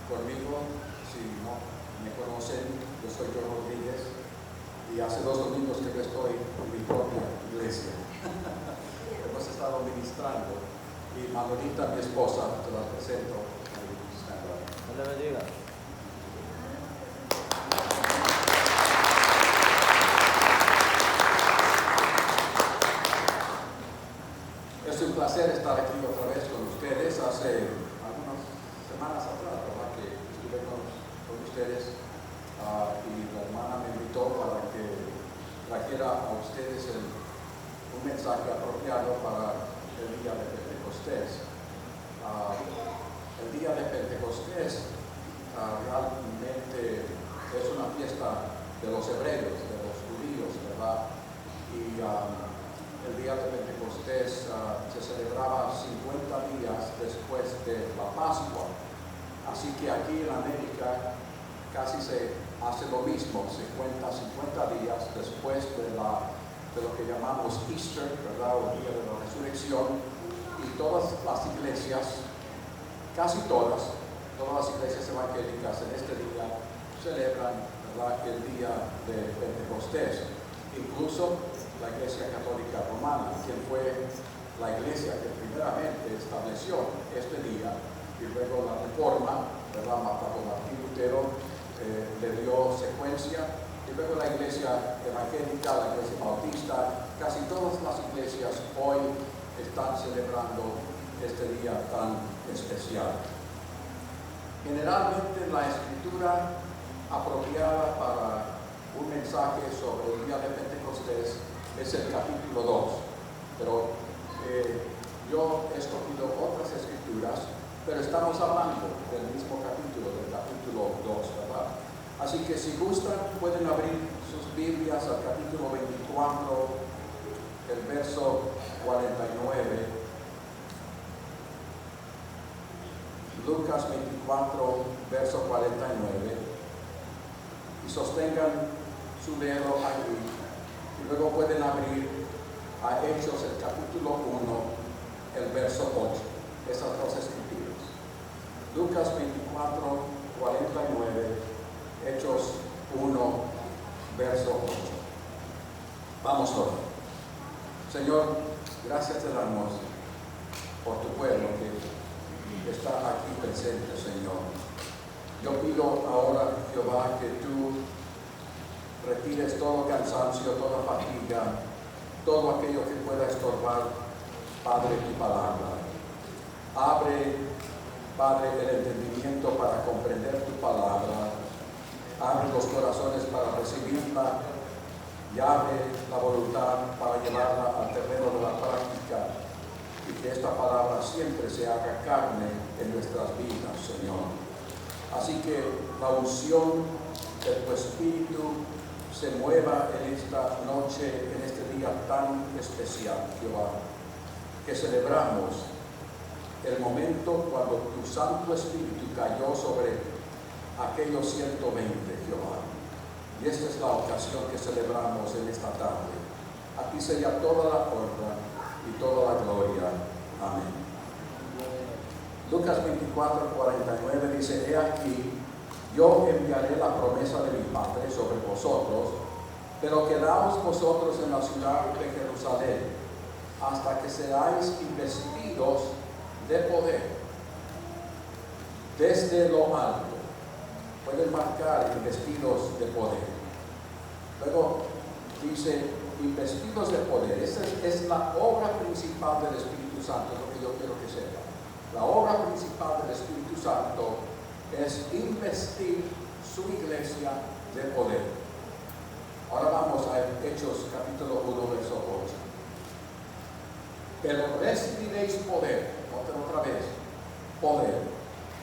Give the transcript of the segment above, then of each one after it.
conmigo. Si no me conocen, yo soy John Rodríguez y hace 2 domingos que yo estoy en mi propia iglesia. Hemos estado ministrando y Manolita, mi esposa, te la presento. Dios le bendiga. Es un placer estar aquí otra vez con ustedes. Hace algunas semanas atrás, ¿verdad?, que estuve con ustedes y la hermana me invitó para que trajera a ustedes un mensaje apropiado para el día de Pentecostés. El día de Pentecostés realmente es una fiesta de los hebreos, de los judíos, ¿verdad? Y el día de Pentecostés se celebraba 50 días después de la Pascua. Así que aquí en América casi se hace lo mismo, se cuenta 50 días después de lo que llamamos Easter, ¿verdad?, o Día de la Resurrección. Y todas las iglesias, casi todas las iglesias evangélicas en este día celebran, ¿verdad?, el día de Pentecostés. Incluso la Iglesia Católica Romana, quien fue la iglesia que primeramente estableció este día, y luego la Reforma, ¿verdad?, bajo Martín Lutero, le dio secuencia, y luego la Iglesia Evangélica, la Iglesia Bautista, casi todas las iglesias hoy están celebrando este día tan especial. Generalmente la escritura apropiada para un mensaje sobre el día de Pentecostés es el capítulo 2, pero yo he escogido otras escrituras, pero estamos hablando del mismo capítulo, del capítulo 2, ¿verdad? Así que si gustan pueden abrir sus Biblias al capítulo 24, el verso 49. Lucas 24, verso 49. Y sostengan su dedo allí. Y luego pueden abrir a Hechos, el capítulo 1, el verso 8. Esas dos escrituras. Lucas 24, 49. Hechos 1, verso 8. Vamos a orar. Señor, gracias te damos por tu pueblo que está aquí presente, Señor. Yo pido ahora, Jehová, que tú retires todo cansancio, toda fatiga, todo aquello que pueda estorbar, Padre, tu palabra. Abre, Padre, el entendimiento para comprender tu palabra. Abre los corazones para recibirla y abre la voluntad para llevarla al terreno de la práctica, y que esta palabra siempre se haga carne en nuestras vidas, Señor. Así que la unción de tu Espíritu se mueva en esta noche, en este día tan especial, Jehová, que celebramos el momento cuando tu Santo Espíritu cayó sobre aquellos 120, Jehová. Y esta es la ocasión que celebramos en esta tarde. A ti sea toda la honra y toda la gloria. Amén. Lucas 24, 49 dice: He aquí, yo enviaré la promesa de mi Padre sobre vosotros, pero quedaos vosotros en la ciudad de Jerusalén, hasta que seáis investidos de poder desde lo alto. Pueden marcar investidos de poder. Luego dice investidos de poder. Esa es la obra principal del Espíritu Santo, lo que yo quiero que sepa. La obra principal del Espíritu Santo es investir su iglesia de poder. Ahora vamos a Hechos capítulo 1, verso 8. Pero recibiréis poder, otra vez, poder.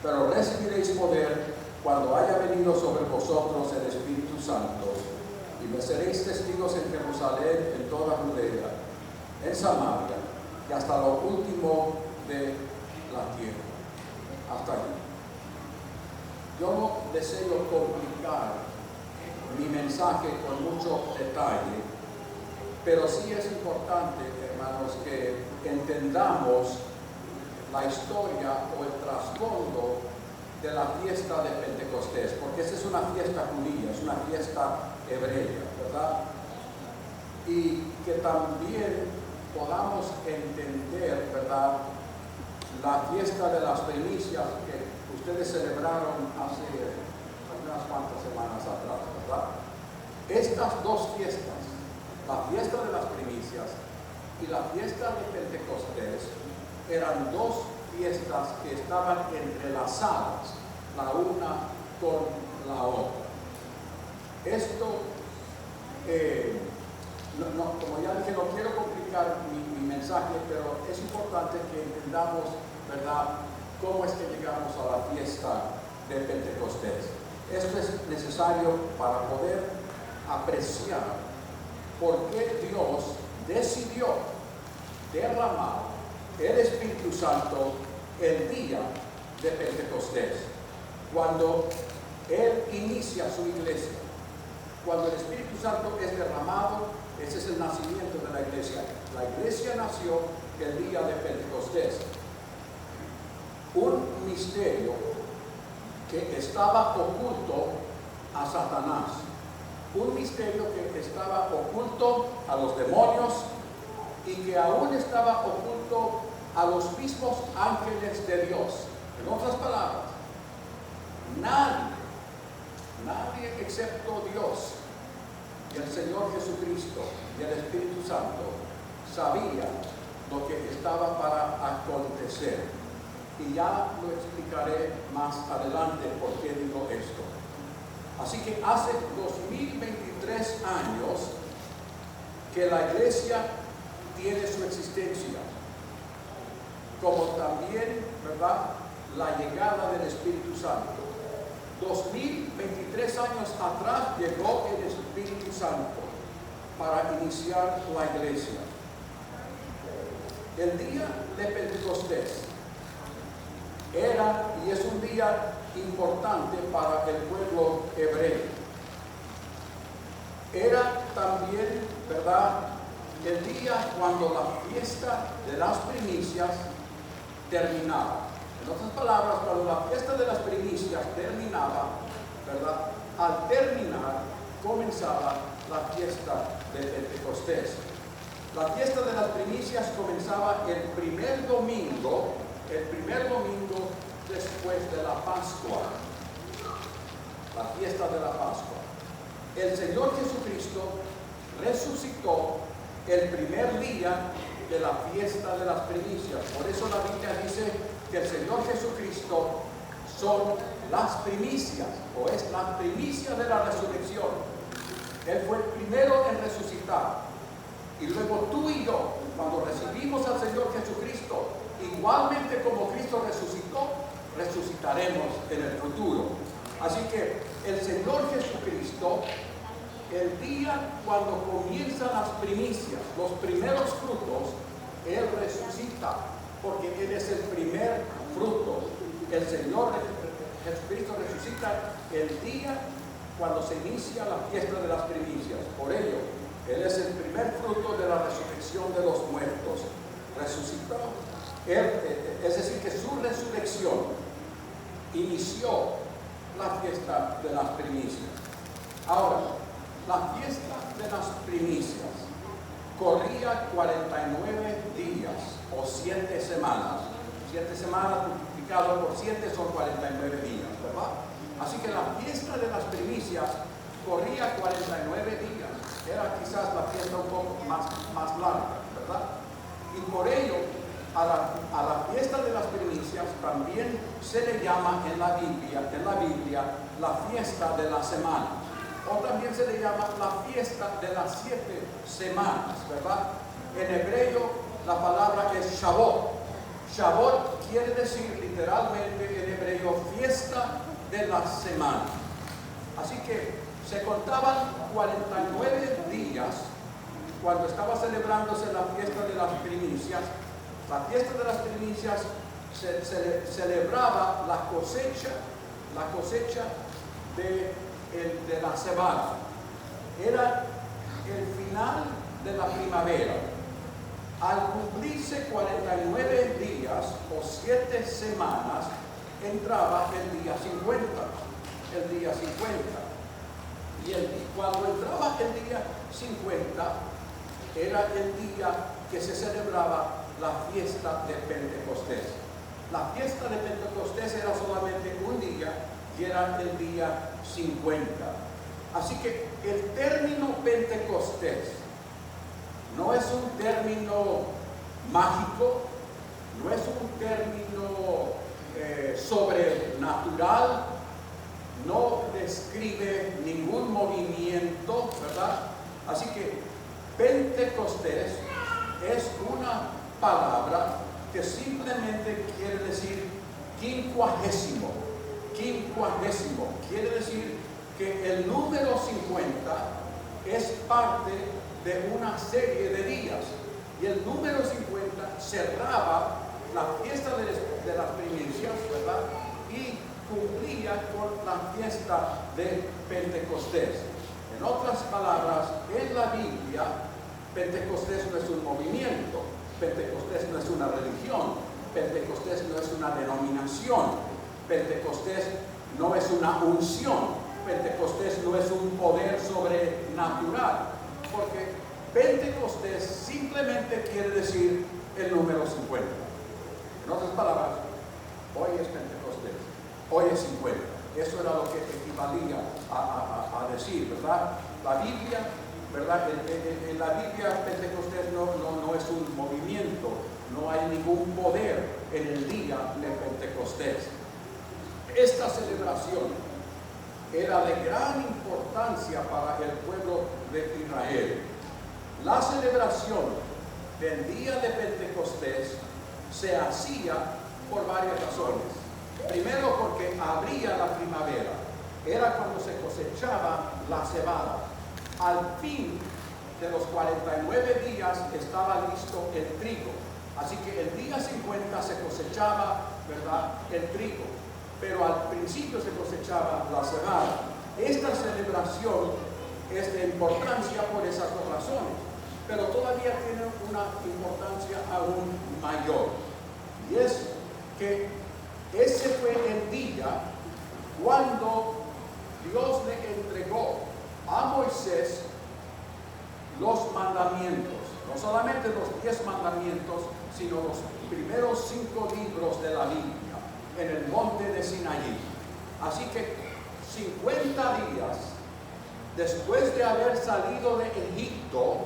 Pero recibiréis poder cuando haya venido sobre vosotros el Espíritu Santo, y me seréis testigos en Jerusalén, en toda Judea, en Samaria, y hasta lo último de la tierra. Hasta aquí. Yo no deseo complicar mi mensaje con mucho detalle, pero sí es importante, hermanos, que entendamos la historia o el trasfondo de la fiesta de Pentecostés, porque esa es una fiesta judía, es una fiesta hebrea, ¿verdad? Y que también podamos entender, ¿verdad?, la fiesta de las primicias que ustedes celebraron hace unas cuantas semanas atrás, ¿verdad? Estas dos fiestas, la fiesta de las primicias y la fiesta de Pentecostés, eran dos fiestas que estaban entrelazadas la una con la otra. Esto, como ya dije, no quiero complicar mi mensaje, pero es importante que entendamos, ¿verdad?, cómo es que llegamos a la fiesta de Pentecostés. Esto es necesario para poder apreciar por qué Dios decidió derramar el Espíritu Santo el día de Pentecostés, cuando Él inicia su iglesia. Cuando el Espíritu Santo es derramado, ese es el nacimiento de la iglesia. La iglesia nació el día de Pentecostés. Un misterio que estaba oculto a Satanás. Un misterio que estaba oculto a los demonios y que aún estaba oculto a los mismos ángeles de Dios. En otras palabras, nadie excepto Dios y el Señor Jesucristo y el Espíritu Santo sabía lo que estaba para acontecer. Y ya lo explicaré más adelante por qué digo esto. Así que hace 2023 años que la iglesia tiene su existencia, como también, ¿verdad?, la llegada del Espíritu Santo. 2023 años atrás llegó el Espíritu Santo para iniciar la iglesia. El día de Pentecostés era y es un día importante para el pueblo hebreo. Era también, ¿verdad?, el día cuando la fiesta de las primicias terminaba. En otras palabras, cuando la fiesta de las primicias terminaba, ¿verdad?, al terminar comenzaba la fiesta de Pentecostés. La fiesta de las primicias comenzaba el primer domingo después de la Pascua, la fiesta de la Pascua. El Señor Jesucristo resucitó el primer día de la fiesta de las primicias. Por eso la Biblia dice que el Señor Jesucristo son las primicias, o es la primicia de la resurrección. Él fue el primero en resucitar. Y luego tú y yo, cuando recibimos al Señor Jesucristo, igualmente como Cristo resucitó, resucitaremos en el futuro. Así que el Señor Jesucristo, el día cuando comienzan las primicias, los primeros frutos, Él resucita, porque Él es el primer fruto. El Señor Jesucristo resucita el día cuando se inicia la fiesta de las primicias. Por ello, Él es el primer fruto de la resurrección de los muertos. Resucitó. Es decir, que su resurrección inició la fiesta de las primicias. Ahora, la fiesta de las primicias corría 49 días o 7 semanas. 7 semanas multiplicado por 7 son 49 días, ¿verdad? Así que la fiesta de las primicias corría 49 días. Era quizás la fiesta un poco más larga, ¿verdad? Y por ello, a la fiesta de las primicias también se le llama en la Biblia la fiesta de la semana. O también se le llama la fiesta de las 7 semanas, ¿verdad? En hebreo la palabra es Shavuot. Shavuot quiere decir literalmente en hebreo fiesta de la semana. Así que se contaban 49 días cuando estaba celebrándose la fiesta de las primicias. La fiesta de las primicias se celebraba la cosecha de la cebada. Era el final de la primavera. Al cumplirse 49 días o 7 semanas, entraba el día 50. El día 50. Y cuando entraba el día 50, era el día que se celebraba la fiesta de Pentecostés. La fiesta de Pentecostés era solamente un día y era el día 50. Así que el término Pentecostés no es un término mágico, no es un término sobrenatural, no describe ningún movimiento, ¿verdad? Así que Pentecostés es una palabra que simplemente quiere decir quincuagésimo. Quincuagésimo quiere decir que el número 50 es parte de una serie de días. Y el número 50 cerraba la fiesta de las primicias, ¿verdad? Y cumplía con la fiesta de Pentecostés. En otras palabras, en la Biblia, Pentecostés no es un movimiento, Pentecostés no es una religión, Pentecostés no es una denominación, Pentecostés no es una unción, Pentecostés no es un poder sobrenatural, porque Pentecostés simplemente quiere decir el número 50. En otras palabras, hoy es Pentecostés, hoy es 50. Eso era lo que equivalía a decir, ¿verdad? La Biblia, ¿verdad? En la Biblia Pentecostés no es un movimiento, no hay ningún poder en el día de Pentecostés. Esta celebración era de gran importancia para el pueblo de Israel. La celebración del día de Pentecostés se hacía por varias razones. Primero, porque abría la primavera, era cuando se cosechaba la cebada. Al fin de los 49 días estaba listo el trigo, así que el día 50 se cosechaba, ¿verdad?, el trigo, pero al principio se cosechaba la cebada. Esta celebración es de importancia por esas dos razones, pero todavía tiene una importancia aún mayor, y es que ese fue el día cuando Dios le entregó a Moisés los mandamientos, no solamente los 10 mandamientos, sino los primeros 5 libros de la Biblia en el monte de Sinaí. Así que 50 días después de haber salido de Egipto,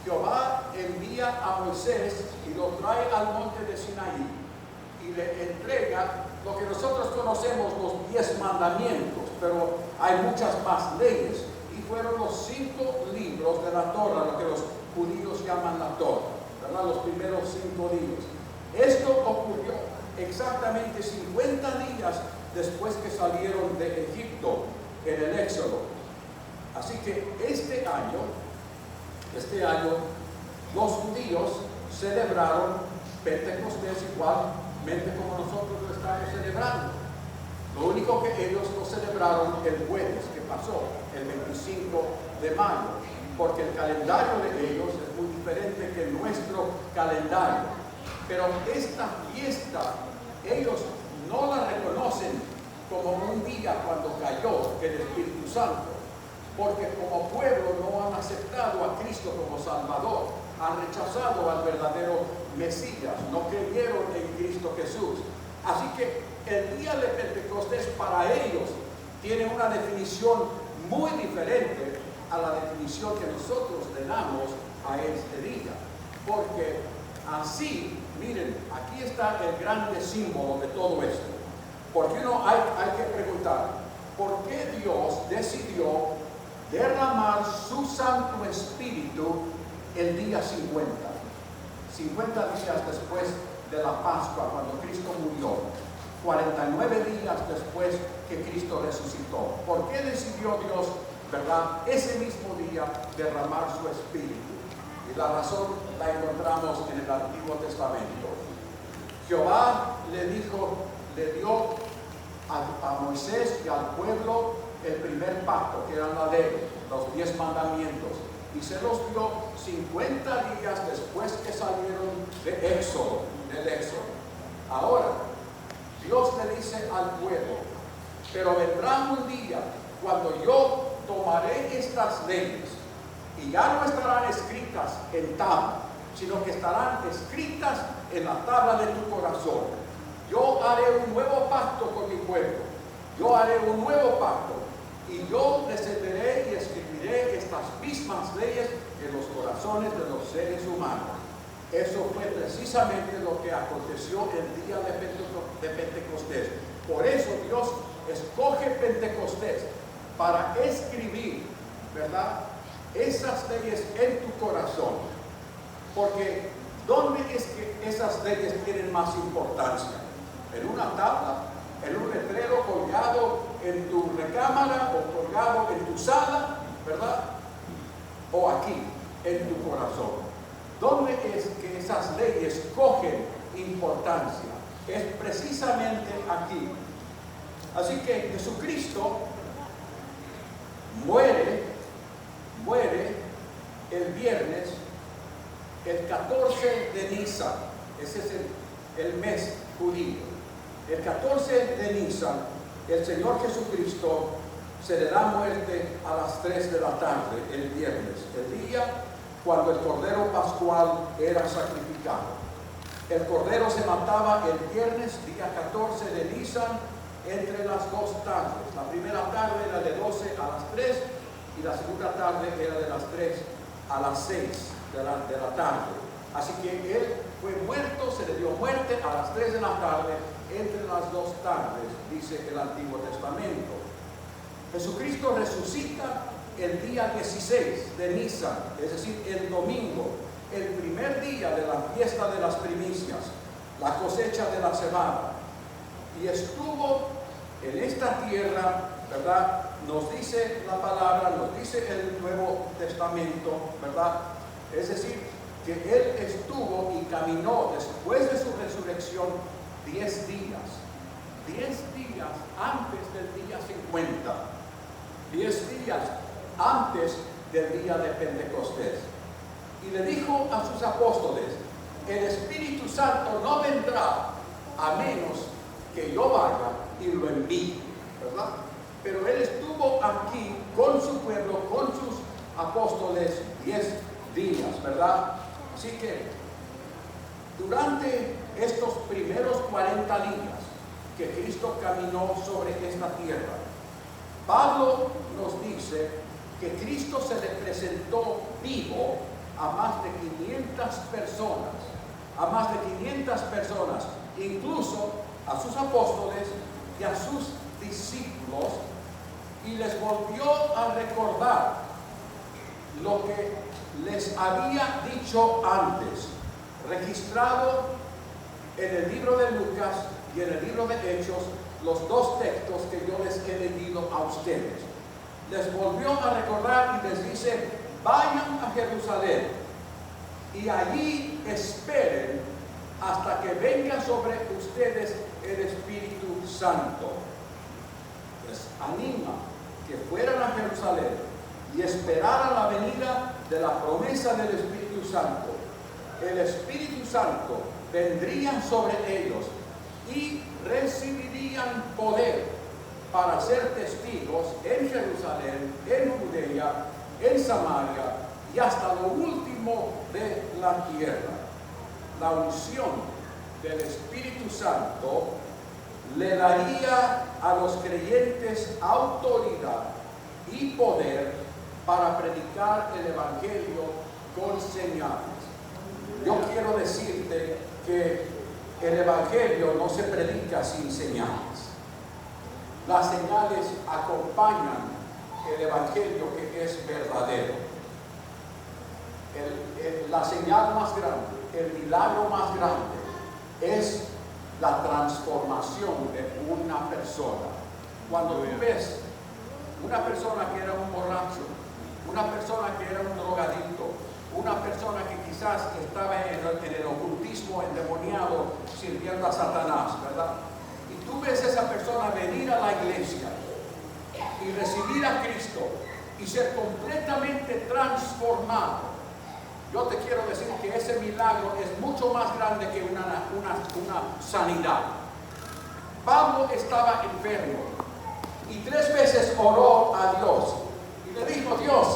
Jehová envía a Moisés y lo trae al monte de Sinaí y le entrega lo que nosotros conocemos los 10 mandamientos, pero hay muchas más leyes, y fueron los 5 libros de la Torah, lo que los judíos llaman la Torah, ¿verdad? Los primeros 5 libros. Esto ocurrió exactamente 50 días después que salieron de Egipto en el Éxodo. Así que este año los judíos celebraron Pentecostés igualmente como nosotros lo estamos celebrando. Lo único que ellos lo celebraron el jueves que pasó, el 25 de mayo, porque el calendario de ellos es muy diferente que nuestro calendario. Pero esta fiesta ellos no la reconocen como un día cuando cayó el Espíritu Santo, porque como pueblo no han aceptado a Cristo como Salvador, han rechazado al verdadero Mesías, no creyeron en Cristo Jesús. Así que el día de Pentecostés para ellos tiene una definición muy diferente a la definición que nosotros le damos a este día, porque así, miren, aquí está el grande símbolo de todo esto. Porque hay que preguntar, ¿por qué Dios decidió derramar su Santo Espíritu el día 50? 50 días después de la Pascua, cuando Cristo murió, 49 días después que Cristo resucitó. ¿Por qué decidió Dios, verdad, ese mismo día derramar su Espíritu? Y la razón la encontramos en el Antiguo Testamento. Jehová le dio a Moisés y al pueblo el primer pacto, que era la ley, los 10 mandamientos, y se los dio 50 días después que salieron de Éxodo, del Éxodo. Ahora, Dios le dice al pueblo, pero vendrá un día cuando yo tomaré estas leyes y ya no estarán escritas en tabla, sino que estarán escritas en la tabla de tu corazón. Yo haré un nuevo pacto con mi pueblo. Yo haré un nuevo pacto y yo descenderé y escribiré estas mismas leyes en los corazones de los seres humanos. Eso fue precisamente lo que aconteció el día de Pentecostés. Por eso Dios escoge Pentecostés para escribir, ¿verdad?, esas leyes en tu corazón. Porque ¿dónde es que esas leyes tienen más importancia? ¿En una tabla? ¿En un letrero colgado en tu recámara o colgado en tu sala? ¿Verdad? ¿O aquí, en tu corazón? ¿Dónde es que esas leyes cogen importancia? Es precisamente aquí. Así que Jesucristo muere el viernes, el 14 de Nisan. Ese es el mes judío. El 14 de Nisan, el Señor Jesucristo se le da muerte a las 3 de la tarde, el viernes, el día cuando el Cordero Pascual era sacrificado. El Cordero se mataba el viernes, día 14 de Nisan, entre las 2 tardes. La primera tarde era de 12 a las 3 y la segunda tarde era de las 3 a las 6 de la tarde. Así que él fue muerto, se le dio muerte a las 3 de la tarde, entre las 2 tardes, dice el Antiguo Testamento. Jesucristo resucita el día 16 de Nisan, es decir, el domingo, el primer día de la fiesta de las primicias, la cosecha de la cebada. Y estuvo en esta tierra, ¿verdad? Nos dice la palabra, nos dice el Nuevo Testamento, ¿verdad? Es decir, que él estuvo y caminó después de su resurrección 10 días. 10 días antes del día 50. 10 días antes del día de Pentecostés. Y le dijo a sus apóstoles, el Espíritu Santo no vendrá a menos que yo vaya y lo envíe, ¿verdad? Pero él estuvo aquí con su pueblo, con sus apóstoles 10 días, ¿verdad? Así que durante estos primeros 40 días que Cristo caminó sobre esta tierra, Pablo nos dice que Cristo se le presentó vivo a más de 500 personas, incluso a sus apóstoles y a sus discípulos, y les volvió a recordar lo que les había dicho antes, registrado en el libro de Lucas y en el libro de Hechos, los 2 textos que yo les he leído a ustedes. Les volvió a recordar y les dice, vayan a Jerusalén y allí esperen hasta que venga sobre ustedes el Espíritu Santo. Les anima que fueran a Jerusalén y esperaran la venida de la promesa del Espíritu Santo. El Espíritu Santo vendría sobre ellos y recibirían poder para ser testigos en Jerusalén, en Judea, en Samaria y hasta lo último de la tierra. La unción del Espíritu Santo le daría a los creyentes autoridad y poder para predicar el Evangelio con señales. Yo quiero decirte que el Evangelio no se predica sin señales. Las señales acompañan el Evangelio que es verdadero. La señal más grande, el milagro más grande es la transformación de una persona. Cuando tú ves una persona que era un borracho, una persona que era un drogadicto, una persona que quizás estaba en el ocultismo endemoniado sirviendo a Satanás, ¿verdad? Y tú ves a esa persona venir a la iglesia y recibir a Cristo y ser completamente transformado. yo te quiero decir que ese milagro es mucho más grande que una sanidad. Pablo estaba enfermo y 3 veces oró a Dios y le dijo: Dios,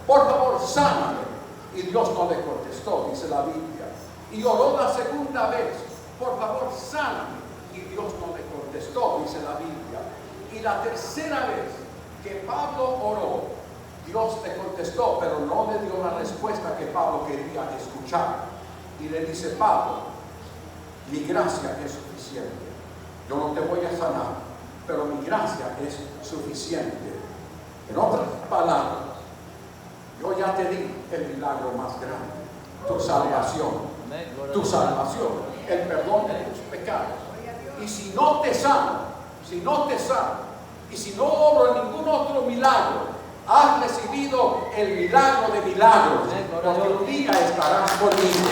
por favor, sáname. Y Dios no le contestó, dice la Biblia. Y oró la segunda vez: por favor, sáname. Y Dios no le contestó, dice la Biblia. Y la tercera vez que Pablo oró, Dios le contestó, pero no le dio la respuesta que Pablo quería escuchar. Y le dice: Pablo, mi gracia es suficiente. Yo no te voy a sanar, pero mi gracia es suficiente. En otras palabras, yo ya te di el milagro más grande, tu salvación. Tu salvación, el perdón de tus pecados. Y si no te sano, y si no obro ningún otro milagro, has recibido el milagro de milagros, porque un día estarás conmigo.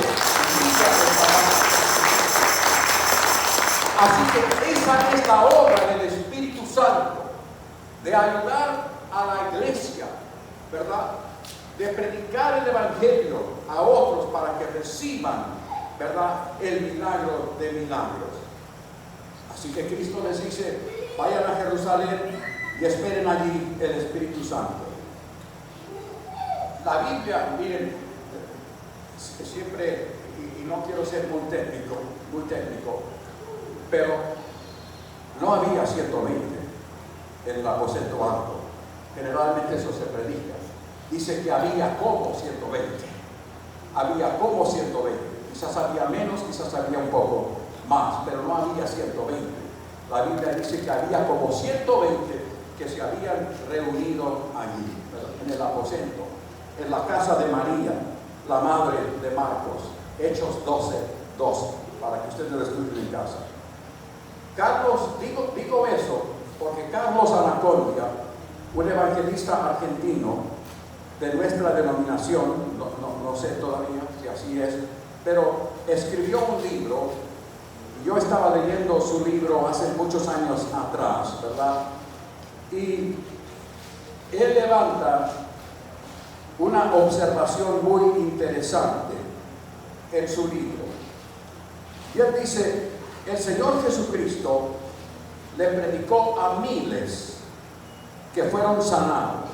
Así que esa es la obra del Espíritu Santo, de ayudar a la iglesia, ¿verdad? De predicar el Evangelio a otros para que reciban, ¿verdad?, el milagro de milagros. Así que Cristo les dice: vayan a Jerusalén y esperen allí el Espíritu Santo. La Biblia, miren, siempre, y no quiero ser muy técnico, pero no había 120 en el aposento alto. Generalmente eso se predica. Dice que había como 120. Había como 120. Quizás había menos, quizás había un poco más, pero no había 120. La Biblia dice que había como 120 que se habían reunido allí, en el aposento, en la casa de María, la madre de Marcos. Hechos 12:12, para que ustedes lo estudien en casa. Carlos, digo eso porque Carlos Anacondia, un evangelista argentino de nuestra denominación, no sé todavía si así es, pero escribió un libro. Yo estaba leyendo su libro hace muchos años atrás, ¿verdad? Y él levanta una observación muy interesante en su libro. Y él dice: el Señor Jesucristo le predicó a miles que fueron sanados,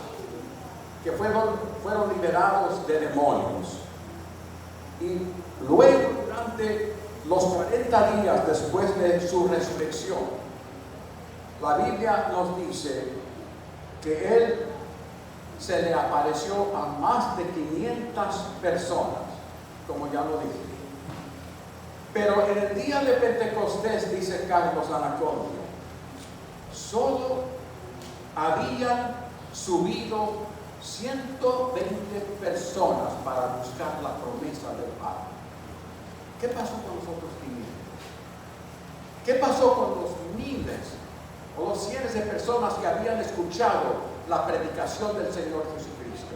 que fueron liberados de demonios. Y luego, durante los 40 días después de su resurrección, la Biblia nos dice que Él se le apareció a más de 500 personas, como ya lo dije. Pero en el día de Pentecostés, dice Carlos Anacondia, solo habían subido 120 personas para buscar la promesa del Padre. ¿Qué pasó con los otros 500? ¿Qué pasó con los miles o los cientos de personas que habían escuchado la predicación del Señor Jesucristo?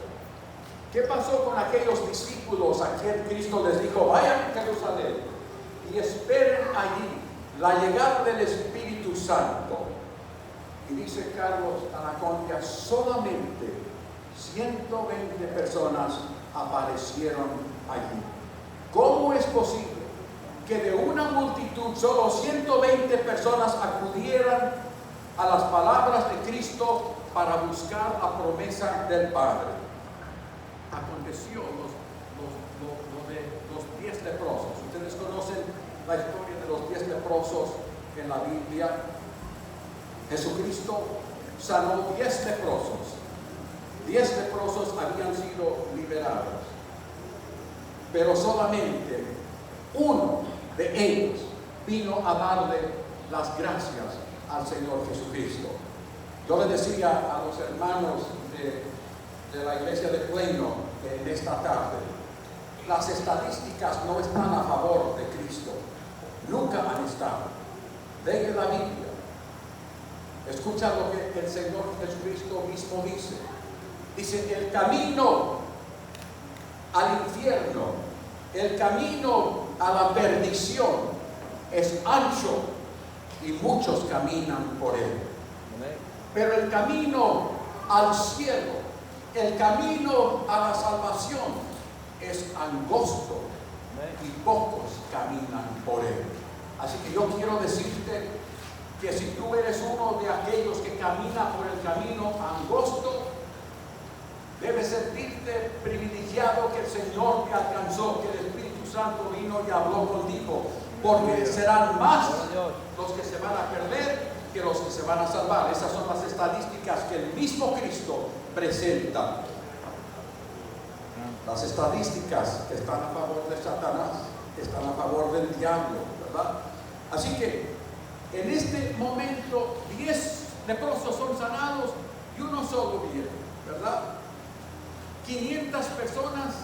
¿Qué pasó con aquellos discípulos a quien Cristo les dijo: vayan a Jerusalén y esperen allí la llegada del Espíritu Santo? Y dice Carlos Anacondia: solamente 120 personas aparecieron allí. ¿Cómo es posible que de una multitud solo 120 personas acudieran a las palabras de Cristo para buscar la promesa del Padre? Aconteció lo de los 10 leprosos. Ustedes conocen la historia de los 10 leprosos en la Biblia. Jesucristo sanó 10 leprosos. 10 leprosos habían sido liberados, pero solamente uno de ellos vino a darle las gracias al Señor Jesucristo. Yo le decía a los hermanos de la iglesia de Plano en esta tarde: las estadísticas no están a favor de Cristo, nunca han estado. Leen la Biblia, escucha lo que el Señor Jesucristo mismo dice. Dice: el camino al infierno, el camino a la perdición es ancho y muchos caminan por él. Pero el camino al cielo, el camino a la salvación, es angosto y pocos caminan por él. Así que yo quiero decirte que si tú eres uno de aquellos que camina por el camino angosto, debes sentirte privilegiado que el Señor te alcanzó, que el Espíritu Santo vino y habló contigo, porque serán más los que se van a perder que los que se van a salvar. Esas son las estadísticas que el mismo Cristo presenta. Las estadísticas están a favor de Satanás, están a favor del diablo, ¿verdad? Así que en este momento 10 leprosos son sanados y uno solo viene, ¿verdad? 500 personas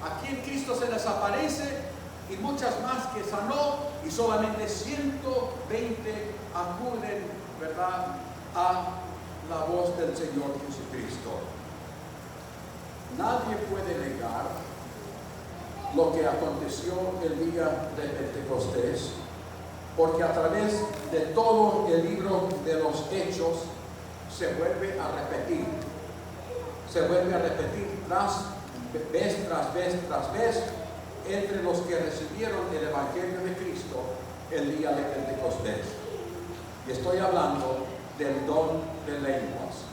a quien Cristo se les aparece y muchas más que sanó, y solamente 120 acuden, ¿verdad?, a la voz del Señor Jesucristo. Nadie puede negar lo que aconteció el día de Pentecostés, porque a través de todo el libro de los Hechos se vuelve a repetir. Se vuelve a repetir vez tras vez entre los que recibieron el Evangelio de Cristo el día de Pentecostés. Y estoy hablando del don de lenguas,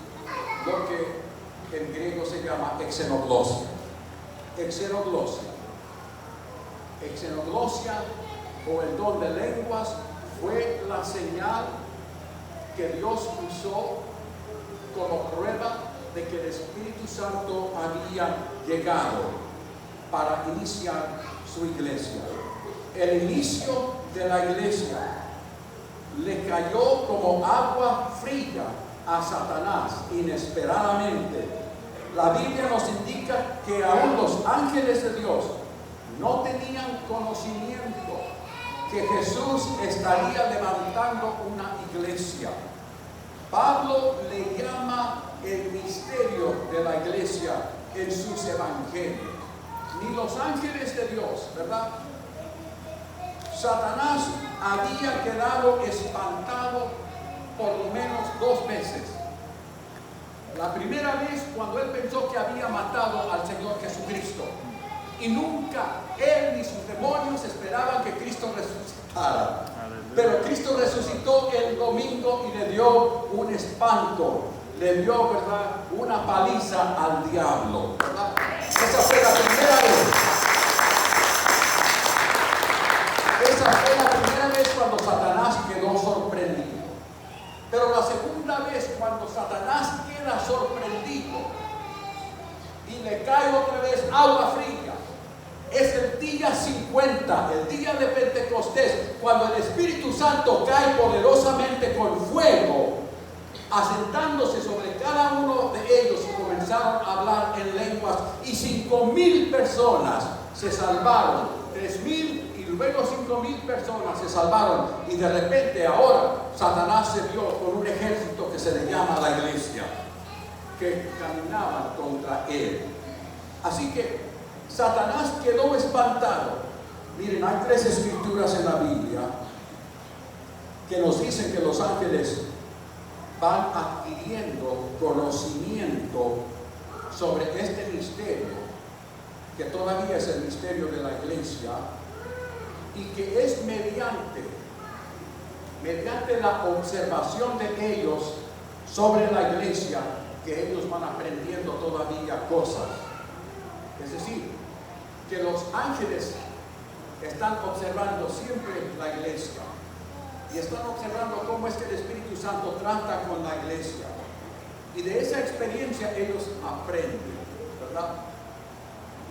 lo que en griego se llama exenoglosia. Exenoglosia o el don de lenguas fue la señal que Dios usó como prueba de que el Espíritu Santo había llegado para iniciar su iglesia. El inicio de la iglesia le cayó como agua fría a Satanás inesperadamente. La Biblia nos indica que aún los ángeles de Dios no tenían conocimiento que Jesús estaría levantando una iglesia. Pablo le llama el misterio de la iglesia en sus evangelios. Ni los ángeles de Dios, ¿verdad? Satanás había quedado espantado por lo menos 2 veces. La primera vez cuando él pensó que había matado al Señor Jesucristo, y nunca él ni sus demonios esperaban que Cristo resucitara. Pero Cristo resucitó el domingo y le dio un espanto, le dio, ¿verdad?, una paliza al diablo, ¿verdad? Esa fue la primera vez. Esa fue la primera vez cuando Satanás quedó sorprendido. Pero la segunda vez, cuando Satanás queda sorprendido y le cae otra vez agua fría, es el día 50, el día de Pentecostés, cuando el Espíritu Santo cae poderosamente con fuego, asentándose sobre cada uno de ellos, y comenzaron a hablar en lenguas, y 5,000 personas se salvaron, 3,000 y luego 5,000 personas se salvaron, y de repente ahora Satanás se vio con un ejército que se le llama la iglesia, que caminaban contra él. Así que Satanás quedó espantado. Miren, hay 3 escrituras en la Biblia que nos dicen que los ángeles van adquiriendo conocimiento sobre este misterio, que todavía es el misterio de la iglesia, y que es mediante la observación de ellos sobre la iglesia que ellos van aprendiendo todavía cosas. Es decir, que los ángeles están observando siempre la iglesia y están observando cómo es que el Espíritu Santo trata con la iglesia, y de esa experiencia ellos aprenden, ¿verdad?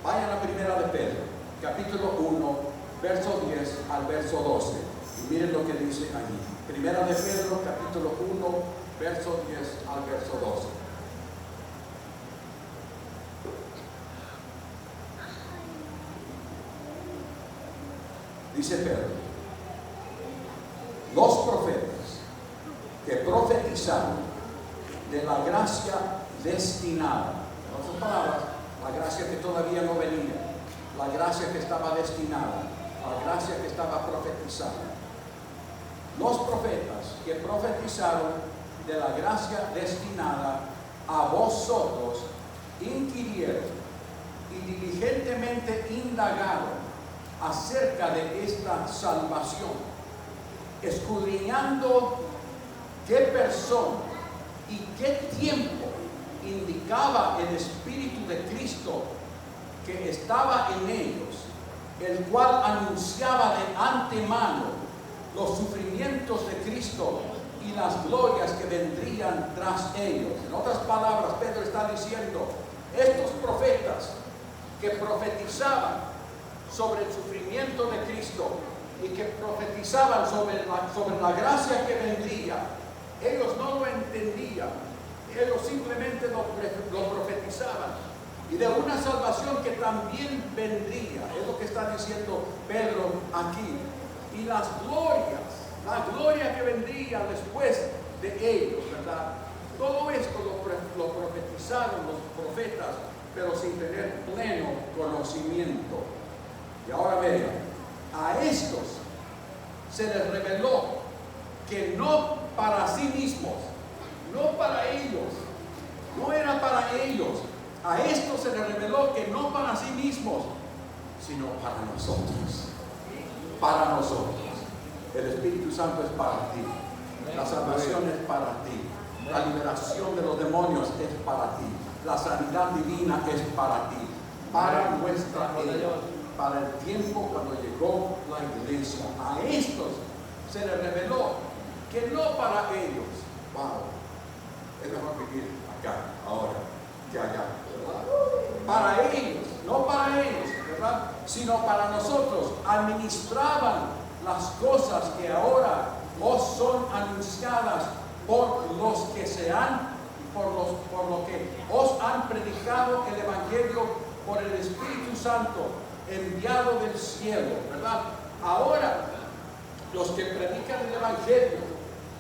Vayan a Primera de Pedro, capítulo 1, verso 10 al verso 12, y miren lo que dice allí. Primera de Pedro, capítulo 1, verso 10 al verso 12. Dice Pedro: los profetas que profetizaron de la gracia destinada, en otras palabras, la gracia que todavía no venía, la gracia que estaba destinada, la gracia que estaba profetizada. Los profetas que profetizaron de la gracia destinada a vosotros inquirieron y diligentemente indagaron acerca de esta salvación, escudriñando qué persona y qué tiempo indicaba el Espíritu de Cristo que estaba en ellos, el cual anunciaba de antemano los sufrimientos de Cristo y las glorias que vendrían tras ellos. En otras palabras, Pedro está diciendo, estos profetas que profetizaban sobre el sufrimiento de Cristo y que profetizaban sobre la gracia que vendría, ellos no lo entendían, ellos simplemente lo profetizaban, y de una salvación que también vendría, es lo que está diciendo Pedro aquí, y la gloria que vendría después de ellos, ¿verdad? Todo esto lo profetizaron los profetas, pero sin tener pleno conocimiento. Y ahora vean, a estos se les reveló que no para sí mismos, no para ellos, no era para ellos. A estos se les reveló que no para sí mismos, sino para nosotros. Para nosotros. El Espíritu Santo es para ti. La salvación es para ti. La liberación de los demonios es para ti. La sanidad divina es para ti. Para nuestra era. Para el tiempo cuando llegó la iglesia. A estos se les reveló que no para ellos. Wow. Es mejor vivir acá, ahora, que allá. Para ellos, no para ellos, ¿verdad? Sino para nosotros, administraban las cosas que ahora os son anunciadas por los que por lo que os han predicado el Evangelio por el Espíritu Santo enviado del cielo, ¿verdad? Ahora, los que predican el Evangelio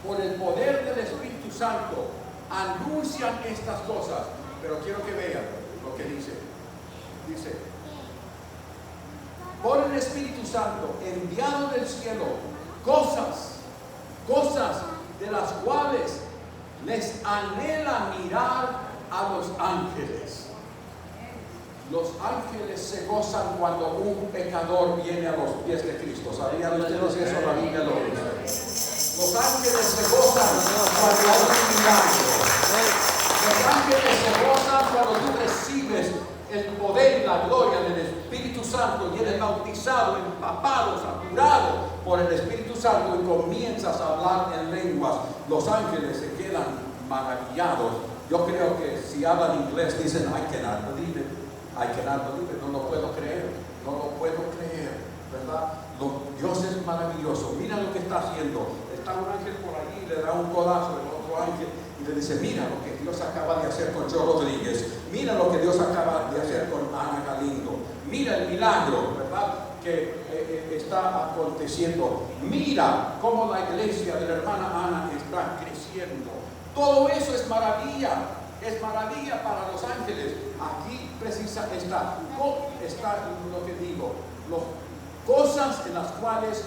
por el poder del Espíritu Santo anuncian estas cosas, pero quiero que vean lo que dice. Dice, por el Espíritu Santo enviado del cielo, cosas de las cuales les anhela mirar a los ángeles. Los ángeles se gozan cuando un pecador viene a los pies de Cristo. ¿Sabían ustedes eso? La Biblia lo dice. Los ángeles se gozan cuando hay un milagro. Los ángeles se gozan cuando tú recibes el poder y la gloria del Espíritu Santo y eres bautizado, empapado, saturado por el Espíritu Santo y comienzas a hablar en lenguas. Los ángeles se quedan maravillados. Yo creo que si hablan inglés dicen, I cannot believe it, no lo puedo creer, ¿verdad? Dios es maravilloso. Mira lo que está haciendo. Está un ángel por allí, le da un codazo al otro ángel y le dice, mira lo que Dios acaba de hacer con Joe Rodríguez, mira lo que Dios acaba de hacer con Ana Galindo, mira el milagro, ¿verdad?, que está aconteciendo, mira cómo la iglesia de la hermana Ana está creciendo. Todo eso es maravilla para los ángeles. Aquí precisa está lo que digo, cosas en las cuales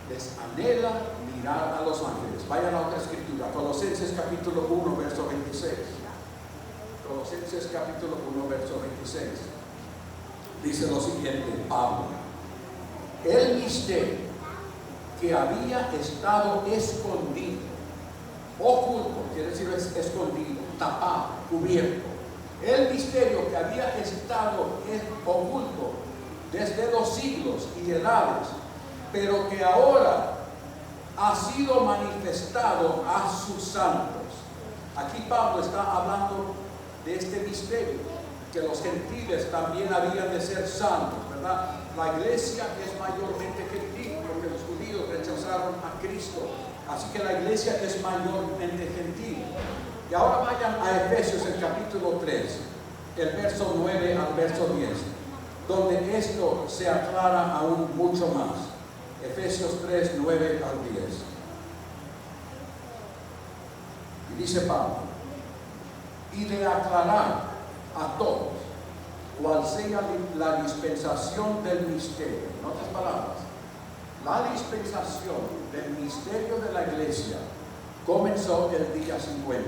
les anhela mirar a los ángeles. Vayan a otra escritura, Colosenses capítulo 1, verso 26. Colosenses capítulo 1, verso 26. Dice lo siguiente, Pablo: el misterio que había estado escondido, oculto, quiere decir escondido, tapado, cubierto. El misterio que había estado oculto desde los siglos y edades, pero que ahora ha sido manifestado a sus santos. Aquí Pablo está hablando de este misterio, que los gentiles también habían de ser santos, ¿verdad? La iglesia es mayormente gentil, porque los judíos rechazaron a Cristo, así que la iglesia es mayormente gentil. Y ahora vayan a Efesios, el capítulo 3, el verso 9 al verso 10, donde esto se aclara aún mucho más. Efesios 3, 9 al 10. Y dice Pablo: y de aclarar a todos cuál sea la dispensación del misterio. En otras palabras, la dispensación del misterio de la iglesia comenzó el día 50,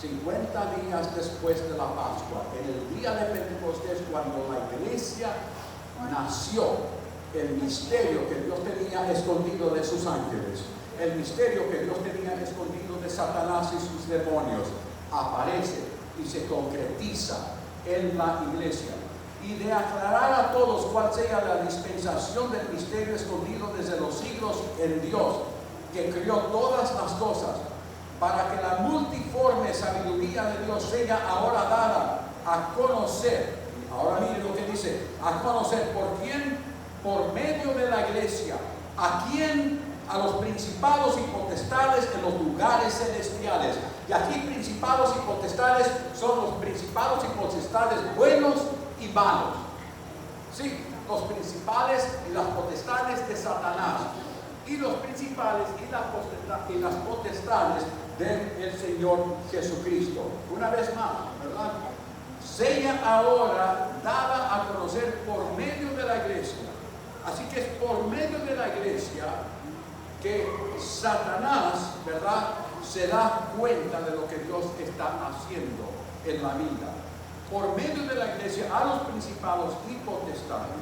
50 días después de la Pascua, en el día de Pentecostés, cuando la iglesia nació, el misterio que Dios tenía escondido de sus ángeles, el misterio que Dios tenía escondido de Satanás y sus demonios, aparece y se concretiza en la iglesia. Y de aclarar a todos cuál sea la dispensación del misterio escondido desde los siglos en Dios, que creó todas las cosas, para que la multiforme sabiduría de Dios sea ahora dada a conocer. Ahora miren lo que dice: a conocer por quién, por medio de la iglesia, a quién, a los principados y potestades en los lugares celestiales. Y aquí principados y potestades son los principados y potestades buenos y malos. Sí, los principales y las potestades de Satanás, y los principales y las potestades del Señor Jesucristo. Una vez más, ¿verdad? Sea ahora dada a conocer por medio de la iglesia. Así que es por medio de la iglesia que Satanás, ¿verdad?, se da cuenta de lo que Dios está haciendo en la vida. Por medio de la iglesia a los principados y potestades.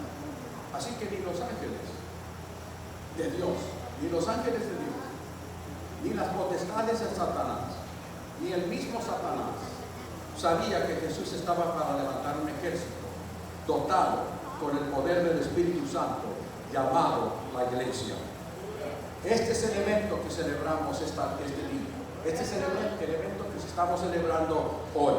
Así que ni los ángeles de Dios, ni los ángeles de Dios, ni las potestades de Satanás, ni el mismo Satanás sabía que Jesús estaba para levantar un ejército dotado con el poder del Espíritu Santo, llamado la iglesia. Este es el evento que celebramos este día. Este es el evento que estamos celebrando hoy.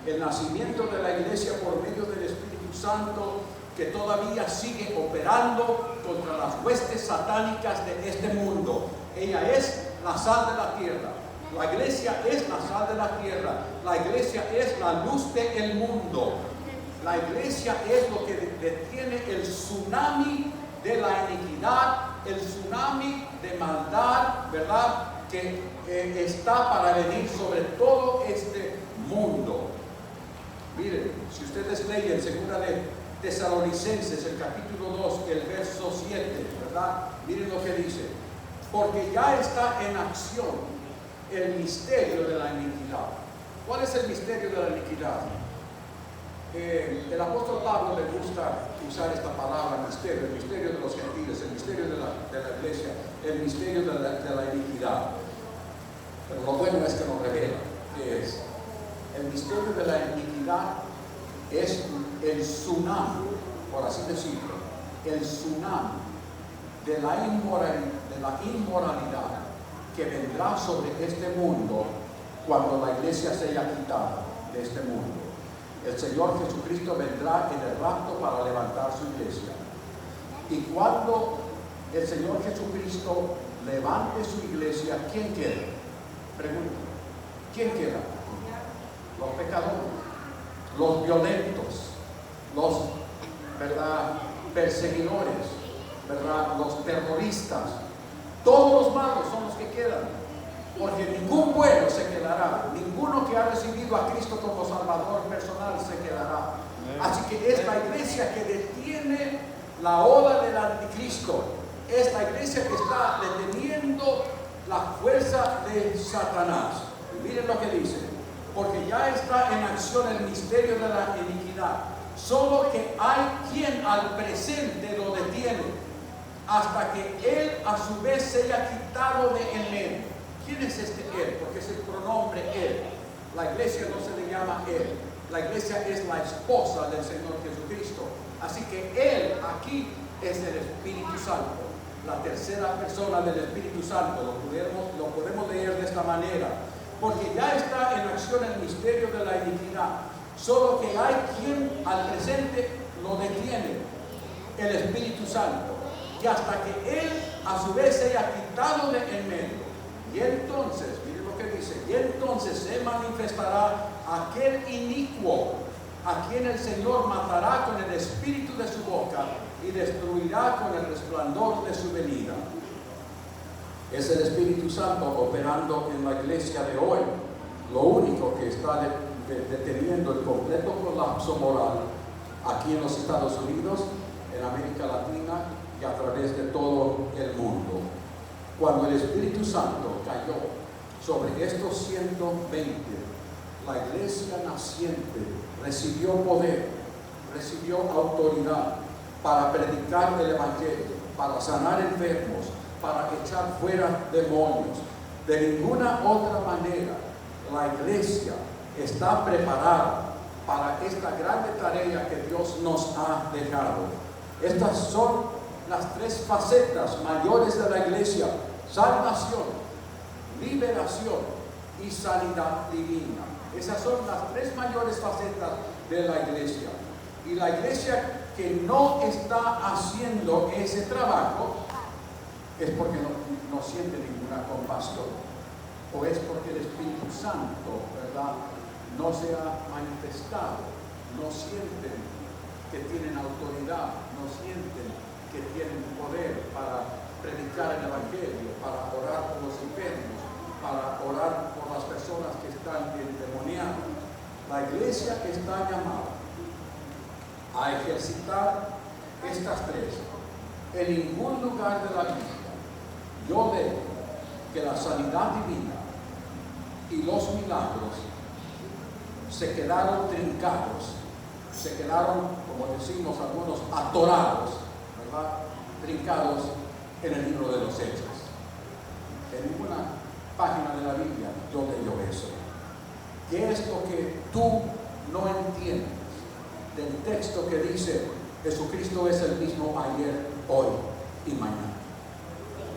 El nacimiento de la iglesia por medio del Espíritu Santo, que todavía sigue operando contra las huestes satánicas de este mundo. Ella es la sal de la tierra. La iglesia es la sal de la tierra. La iglesia es la luz del mundo. La iglesia es lo que detiene el tsunami de la iniquidad, el tsunami de maldad, ¿verdad?, que está para venir sobre todo este mundo. Miren, si ustedes leen segunda de Tesalonicenses, el capítulo 2, el verso 7, ¿verdad? Miren lo que dice: porque ya está en acción el misterio de la iniquidad. ¿Cuál es el misterio de la iniquidad? El apóstol Pablo le gusta usar esta palabra misterio, el misterio de los gentiles, el misterio de la iglesia, el misterio de la iniquidad. Pero lo bueno es que nos revela qué es. El misterio de la iniquidad es el tsunami, por así decirlo, el tsunami de la inmoralidad que vendrá sobre este mundo cuando la iglesia sea quitada de este mundo. El Señor Jesucristo vendrá en el rapto para levantar su iglesia. Y cuando el Señor Jesucristo levante su iglesia, ¿quién queda? Pregunto, ¿quién queda? Los pecadores, los violentos, los, ¿verdad?, perseguidores, ¿verdad?, los terroristas. Todos los malos son los que quedan. Porque ningún bueno se quedará, ninguno que ha recibido a Cristo como Salvador personal se quedará. Así que es la iglesia que detiene la ola del anticristo, es la iglesia que está deteniendo la fuerza de Satanás. Y miren lo que dice: porque ya está en acción el misterio de la iniquidad, solo que hay quien al presente lo detiene, hasta que él a su vez sea quitado de en medio. ¿Quién es este él? Porque es el pronombre él. La iglesia no se le llama él. La iglesia es la esposa del Señor Jesucristo. Así que él aquí es el Espíritu Santo, la tercera persona del Espíritu Santo. Lo podemos leer de esta manera: porque ya está en acción el misterio de la iniquidad, solo que hay quien al presente lo detiene, el Espíritu Santo, y hasta que él a su vez sea quitado de en medio. Y entonces, miren lo que dice: y entonces se manifestará aquel inicuo, a quien el Señor matará con el espíritu de su boca y destruirá con el resplandor de su venida. Es el Espíritu Santo operando en la iglesia de hoy, lo único que está deteniendo el completo colapso moral aquí en los Estados Unidos, en América Latina y a través de todo el mundo. Cuando el Espíritu Santo cayó sobre estos 120 la iglesia naciente recibió poder, recibió autoridad para predicar el evangelio, para sanar enfermos, para echar fuera demonios. De ninguna otra manera la iglesia está preparada para esta grande tarea que Dios nos ha dejado. Estas son las tres facetas mayores de la iglesia: salvación, liberación y sanidad divina. Esas son las tres mayores facetas de la iglesia. Y la iglesia que no está haciendo ese trabajo es porque no siente ninguna compasión, o es porque el Espíritu Santo, ¿verdad?, no se ha manifestado. No sienten que tienen autoridad, no sienten que tienen poder para predicar el evangelio, para orar por los enfermos, para orar por las personas que están endemoniadas. La iglesia está llamada a ejercitar estas tres. En ningún lugar de la Biblia yo leo que la sanidad divina y los milagros se quedaron trincados, se quedaron, como decimos algunos, atorados, ¿verdad?, trincados en el libro de los Hechos. En ninguna página de la Biblia yo leo eso. ¿Qué es lo que tú no entiendes del texto que dice Jesucristo es el mismo ayer, hoy y mañana?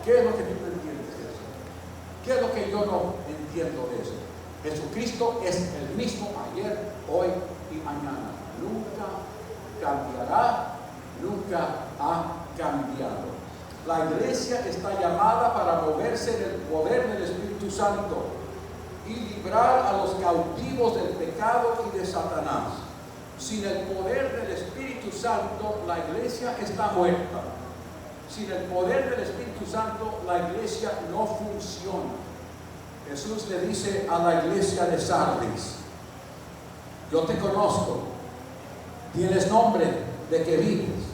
¿Qué es lo que tú no entiendes de eso? ¿Qué es lo que yo no entiendo de eso? Jesucristo es el mismo ayer, hoy y mañana. Nunca cambiará, nunca ha cambiado. La iglesia está llamada para moverse en el poder del Espíritu Santo y librar a los cautivos del pecado y de Satanás. Sin el poder del Espíritu Santo, la iglesia está muerta. Sin el poder del Espíritu Santo, la iglesia no funciona. Jesús le dice a la iglesia de Sardis: yo te conozco, tienes nombre de que vives,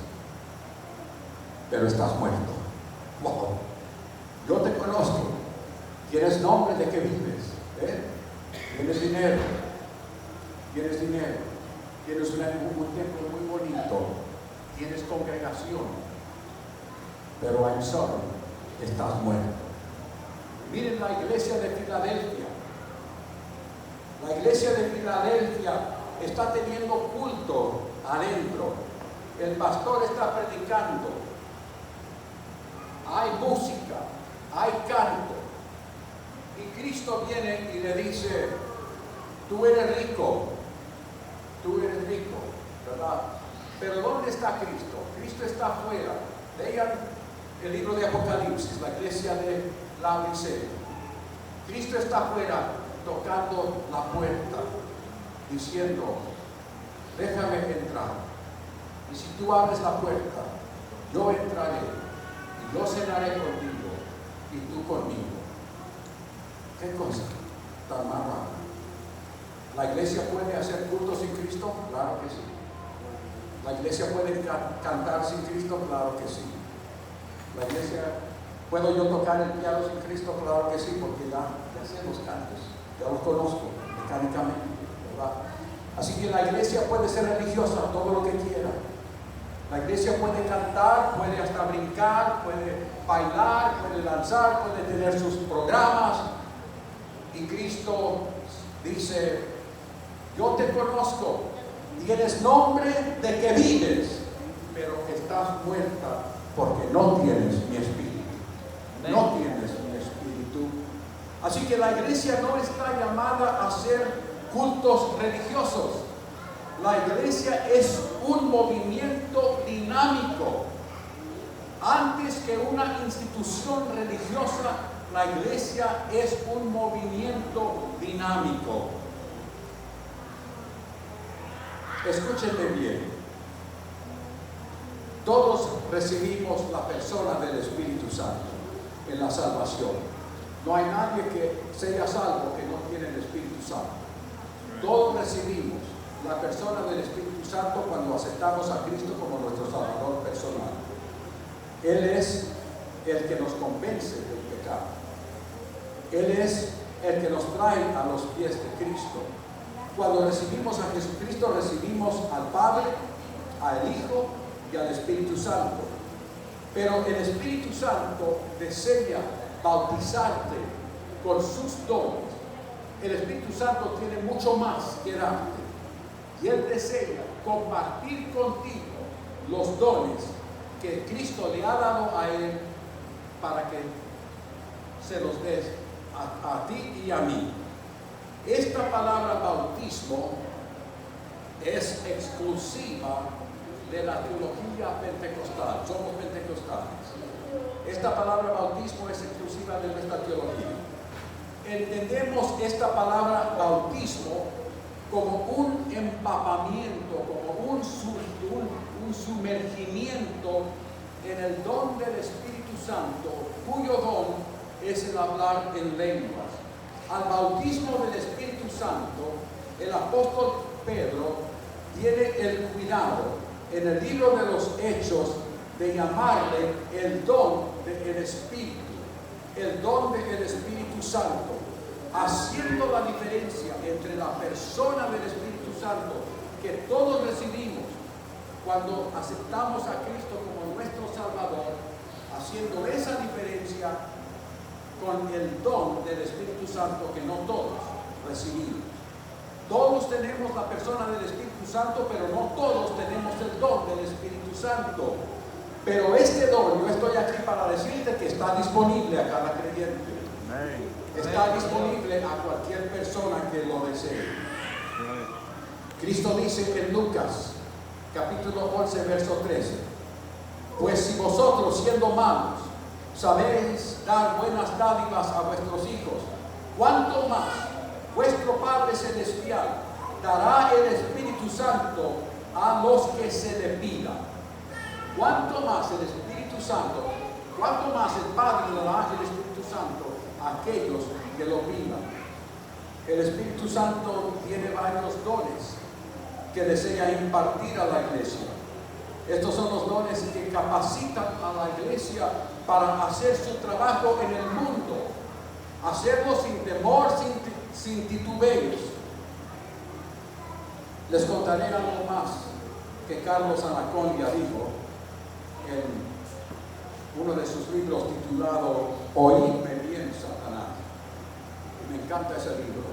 pero estás muerto. Wow. Yo te conozco, tienes nombre de que vives, tienes dinero, tienes un templo muy bonito, tienes congregación, pero I'm sorry, estás muerto. Miren la iglesia de Filadelfia. La iglesia de Filadelfia está teniendo culto adentro. El pastor está predicando. Hay música, hay canto. Y Cristo viene y le dice: tú eres rico, ¿verdad? Pero ¿dónde está Cristo? Cristo está afuera. Lean el libro de Apocalipsis, la iglesia de Laodicea. Cristo está afuera tocando la puerta, diciendo: déjame entrar. Y si tú abres la puerta, yo entraré y yo cenaré contigo y tú conmigo. ¿Qué cosa tan más rara? ¿La iglesia puede hacer culto sin Cristo? Claro que sí. ¿La iglesia puede cantar sin Cristo? Claro que sí. La iglesia, ¿puedo yo tocar el piano sin Cristo? Claro que sí, porque ya sé los cantos, ya los conozco mecánicamente, ¿verdad? Así que la iglesia puede ser religiosa, todo lo que quiera. La iglesia puede cantar, puede hasta brincar, puede bailar, puede danzar, puede tener sus programas. Y Cristo dice: yo te conozco, tienes nombre de que vives, pero estás muerta porque no tienes mi espíritu. No tienes mi espíritu. Así que la iglesia no está llamada a hacer cultos religiosos. La iglesia es un movimiento dinámico. Antes que una institución religiosa, la iglesia es un movimiento dinámico. Escúchenme bien. Todos recibimos la persona del Espíritu Santo en la salvación. No hay nadie que sea salvo que no tiene el Espíritu Santo. Todos recibimos la persona del Espíritu Santo cuando aceptamos a Cristo como nuestro Salvador personal. Él es el que nos convence del pecado. Él es el que nos trae a los pies de Cristo. Cuando recibimos a Jesucristo, recibimos al Padre, al Hijo y al Espíritu Santo. Pero el Espíritu Santo desea bautizarte con sus dones. El Espíritu Santo tiene mucho más que darte. Y Él desea compartir contigo los dones que Cristo le ha dado a Él para que se los des a ti y a mí. Esta palabra bautismo es exclusiva de la teología pentecostal. Somos pentecostales. Esta palabra bautismo es exclusiva de nuestra teología. Entendemos esta palabra bautismo como un empapamiento, como un sumergimiento en el don del Espíritu Santo, cuyo don es el hablar en lenguas. Al bautismo del Espíritu Santo, el apóstol Pedro tiene el cuidado en el libro de los Hechos de llamarle el don del Espíritu, el don del Espíritu Santo, haciendo la diferencia entre la persona del Espíritu Santo que todos recibimos cuando aceptamos a Cristo como nuestro Salvador, haciendo esa diferencia con el don del Espíritu Santo que no todos recibimos. Todos tenemos la persona del Espíritu Santo, pero no todos tenemos el don del Espíritu Santo. Pero este don, yo estoy aquí para decirte que está disponible a cada creyente. Está disponible a cualquier persona que lo desee. Cristo dice en Lucas, capítulo 11, verso 13: pues si vosotros, siendo malos, sabéis dar buenas dádivas a vuestros hijos, ¿cuánto más vuestro Padre Celestial dará el Espíritu Santo a los que se le pida? ¿Cuánto más el Espíritu Santo, cuánto más el Padre le dará el Espíritu Santo a aquellos que lo pidan? El Espíritu Santo tiene varios dones que desea impartir a la iglesia. Estos son los dones que capacitan a la iglesia para hacer su trabajo en el mundo, hacerlo sin temor, sin titubeos. Les contaré algo más que Carlos Anacondia dijo en uno de sus libros titulado Oídme bien, Satanás. Me encanta ese libro.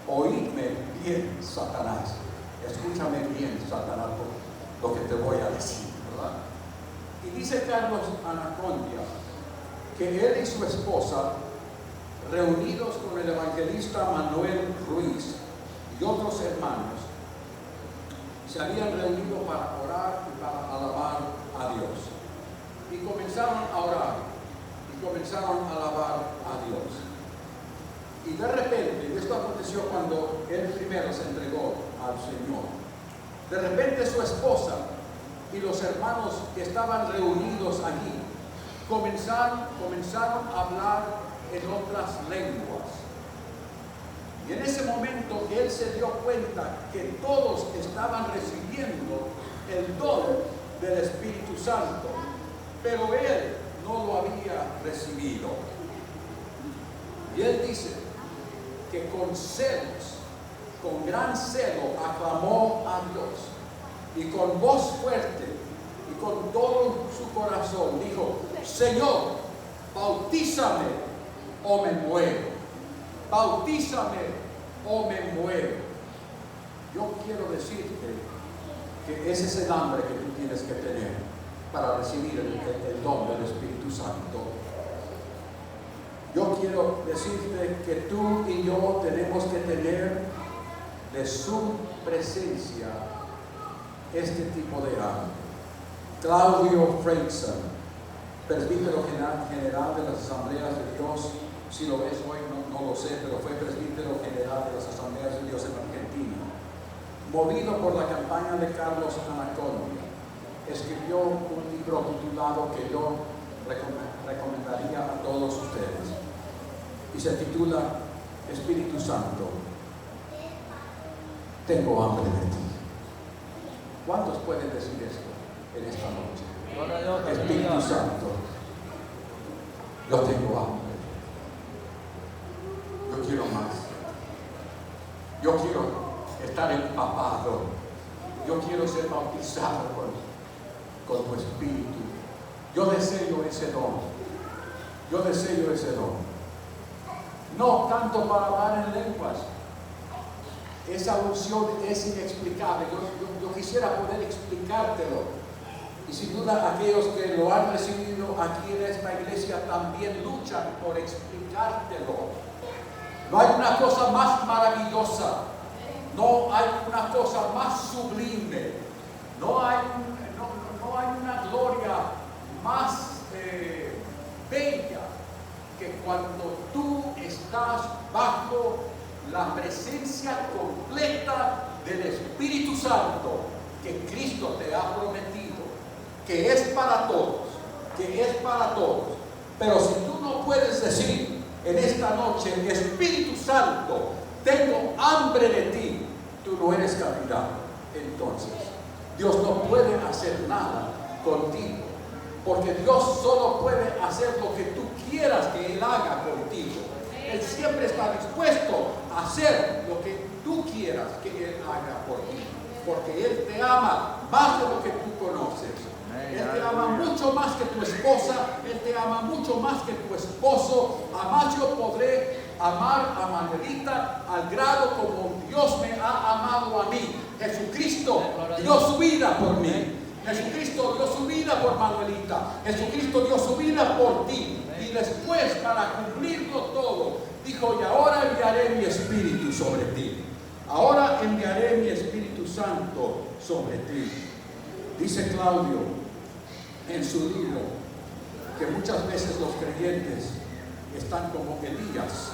Oídme bien, Satanás. Escúchame bien, Satanás, por lo que te voy a decir, ¿verdad? Y dice Carlos Anacondia que él y su esposa, reunidos con el evangelista Manuel Ruiz y otros hermanos, se habían reunido para orar y para alabar a Dios. Y comenzaron a orar y comenzaron a alabar a Dios. Y de repente, esto aconteció cuando él primero se entregó al Señor. De repente su esposa y los hermanos que estaban reunidos allí comenzaron a hablar en otras lenguas. Y en ese momento él se dio cuenta que todos estaban recibiendo el don del Espíritu Santo, pero él no lo había recibido. Y él dice que con celos, con gran celo, aclamó a Dios y con voz fuerte y con todo su corazón dijo: Señor, bautízame o me muero. Bautízame o me muero. Yo quiero decirte que ese es el hambre que tú tienes que tener para recibir el don del Espíritu Santo. Yo quiero decirte que tú y yo tenemos que tener de su presencia este tipo de hambre. Claudio Freitzen, presbítero general de las Asambleas de Dios, si lo ves hoy no lo sé, pero fue presbítero general de las Asambleas de Dios en Argentina, movido por la campaña de Carlos Anacondia, escribió un libro titulado que yo recomendaría a todos ustedes, y se titula Espíritu Santo, tengo hambre de ti. ¿Cuántos pueden decir esto en esta noche? Espíritu Santo, yo tengo hambre. Yo quiero más. Yo quiero estar empapado. Yo quiero ser bautizado con tu Espíritu. Yo deseo ese don. Yo deseo ese don. No tanto para hablar en lenguas. Esa unción es inexplicable. Yo quisiera poder explicártelo. Y sin duda aquellos que lo han recibido aquí en esta iglesia también luchan por explicártelo. No hay una cosa más maravillosa. No hay una cosa más sublime. No hay una gloria más bella que cuando tú estás bajo la presencia completa del Espíritu Santo que Cristo te ha prometido, que es para todos, Pero si tú no puedes decir en esta noche, Espíritu Santo, tengo hambre de ti, tú no eres candidato. Entonces, Dios no puede hacer nada contigo, porque Dios solo puede hacer lo que tú quieras que Él haga contigo. Él siempre está dispuesto a hacer lo que tú quieras que Él haga por ti, porque Él te ama más de lo que tú conoces. Él te ama mucho más que tu esposa, Él te ama mucho más que tu esposo. Además yo podré amar a Manuelita al grado como Dios me ha amado a mí. Jesucristo dio su vida por mí. Jesucristo dio su vida por Manuelita. Jesucristo dio su vida por ti. Y después, para cumplirlo todo, dijo: y ahora enviaré mi Espíritu sobre ti. Ahora enviaré mi Espíritu Santo sobre ti. Dice Claudio en su libro que muchas veces los creyentes están como Elías,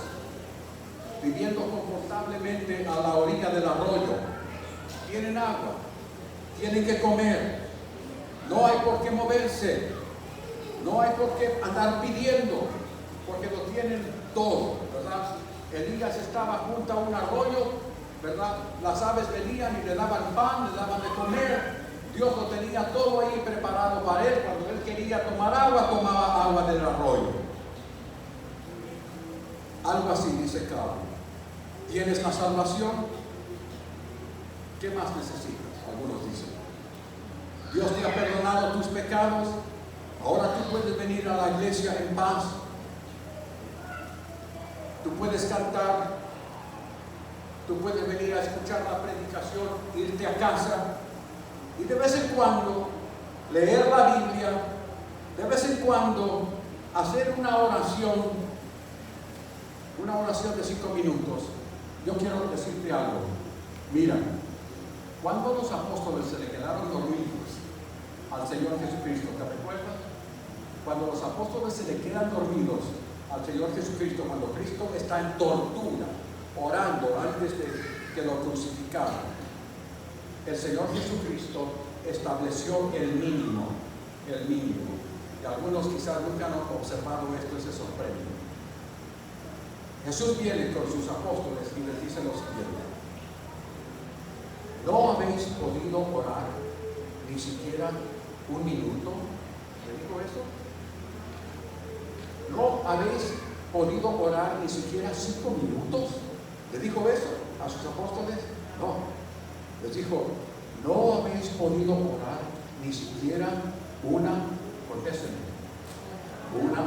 viviendo confortablemente a la orilla del arroyo. Tienen agua, tienen que comer, no hay por qué moverse, no hay por qué andar pidiendo, porque lo tienen todo, ¿verdad? Elías estaba junto a un arroyo, ¿verdad? Las aves venían y le daban pan, le daban de comer. Dios lo tenía todo ahí preparado para él. Cuando él quería tomar agua, tomaba agua del arroyo. Algo así dice Claudio. ¿Tienes la salvación? ¿Qué más necesitas? Algunos dicen. Dios te ha perdonado tus pecados. Ahora tú puedes venir a la iglesia en paz. Tú puedes cantar. Tú puedes venir a escuchar la predicación, irte a casa. Y de vez en cuando leer la Biblia, de vez en cuando hacer una oración de 5 minutos. Yo quiero decirte algo. Mira, cuando los apóstoles se le quedaron dormidos al Señor Jesucristo, ¿te recuerdas? Cuando los apóstoles se le quedan dormidos al Señor Jesucristo, cuando Cristo está en tortura, orando antes de que lo crucificaran, el Señor Jesucristo estableció el mínimo. Y algunos quizás nunca han observado esto y se sorprenden. Jesús viene con sus apóstoles y les dice lo siguiente: ¿no habéis podido orar ni siquiera un minuto? ¿Le dijo eso? ¿No habéis podido orar ni siquiera 5 minutos? ¿Le dijo eso a sus apóstoles? No. Les dijo: ¿no habéis podido orar ni siquiera contéstenme, una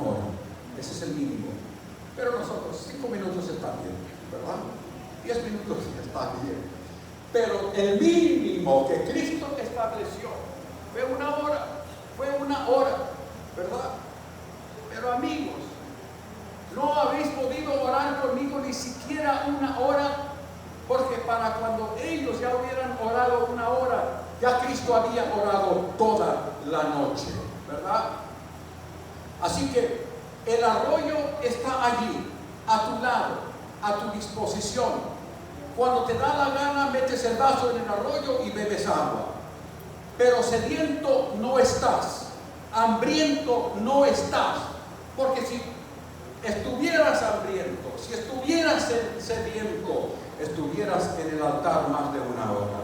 hora? Ese es el mínimo. Pero nosotros 5 minutos está bien, ¿verdad? 10 minutos está bien. Pero el mínimo que Cristo estableció fue una hora, ¿verdad? Pero amigos, no habéis podido orar conmigo ni siquiera una hora. Porque para cuando ellos ya hubieran orado una hora, ya Cristo había orado toda la noche, ¿verdad? Así que el arroyo está allí, a tu lado, a tu disposición. Cuando te da la gana, metes el vaso en el arroyo y bebes agua. Pero sediento no estás, hambriento no estás, porque si estuvieras hambriento, si estuvieras sediento, estuvieras en el altar más de una hora.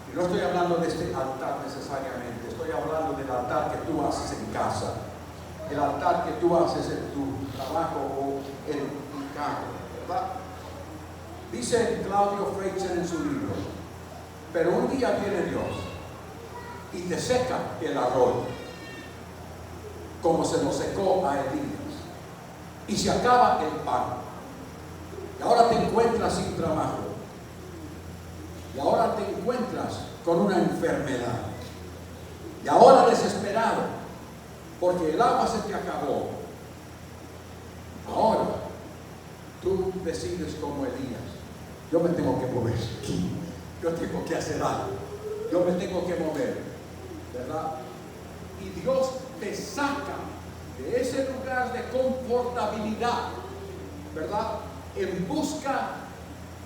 Y no estoy hablando de este altar necesariamente, estoy hablando del altar que tú haces en casa, el altar que tú haces en tu trabajo o en tu carro, ¿verdad? Dice Claudio Freixen en su libro, pero un día viene Dios y te seca el arroyo, como se lo secó a Elías, y se acaba el pan. Y ahora te encuentras sin trabajo, y ahora te encuentras con una enfermedad, y ahora desesperado, porque el agua se te acabó. Ahora tú decides como Elías, yo me tengo que mover, yo tengo que hacer algo, yo me tengo que mover, ¿verdad? Y Dios te saca de ese lugar de confortabilidad, ¿verdad? En busca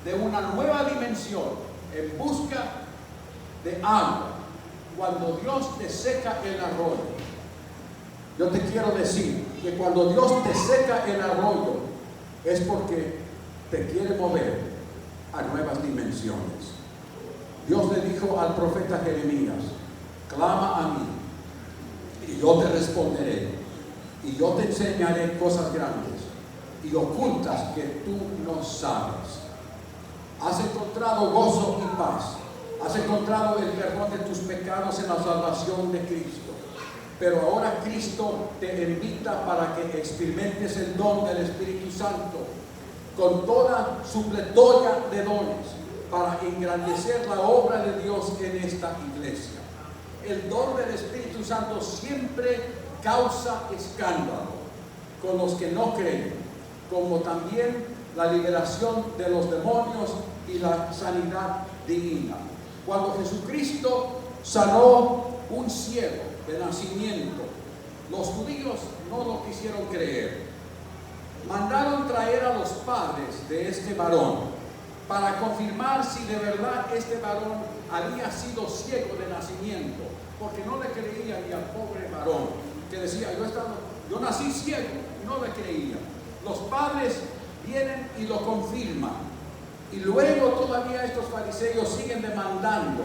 de una nueva dimensión, en busca de agua. Cuando Dios te seca el arroyo, yo te quiero decir que cuando Dios te seca el arroyo es porque te quiere mover a nuevas dimensiones. Dios le dijo al profeta Jeremías, clama a mí y yo te responderé y yo te enseñaré cosas grandes y ocultas que tú no sabes. Has encontrado gozo y paz, has encontrado el perdón de tus pecados en la salvación de Cristo. Pero ahora Cristo te invita para que experimentes el don del Espíritu Santo con toda su pletoria de dones para engrandecer la obra de Dios en esta iglesia. El don del Espíritu Santo siempre causa escándalo con los que no creen, como también la liberación de los demonios y la sanidad divina. Cuando Jesucristo sanó un ciego de nacimiento, los judíos no lo quisieron creer. Mandaron traer a los padres de este varón para confirmar si de verdad este varón había sido ciego de nacimiento, porque no le creían ni al pobre varón que decía, yo nací ciego, no le creían. Los padres vienen y lo confirman, y luego todavía estos fariseos siguen demandando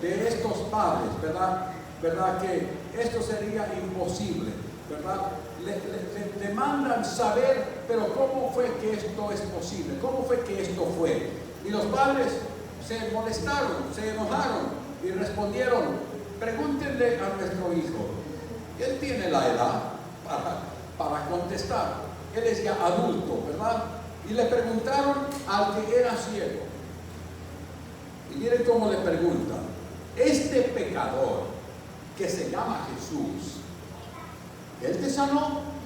de estos padres, ¿verdad? Que esto sería imposible, ¿verdad? Le demandan saber, pero ¿cómo fue que esto es posible? ¿Cómo fue que esto fue? Y los padres se molestaron, se enojaron y respondieron, pregúntenle a nuestro hijo, él tiene la edad para contestar, él es ya adulto, ¿verdad? Y le preguntaron al que era ciego, y miren cómo le preguntan, este pecador que se llama Jesús, ¿él te sanó?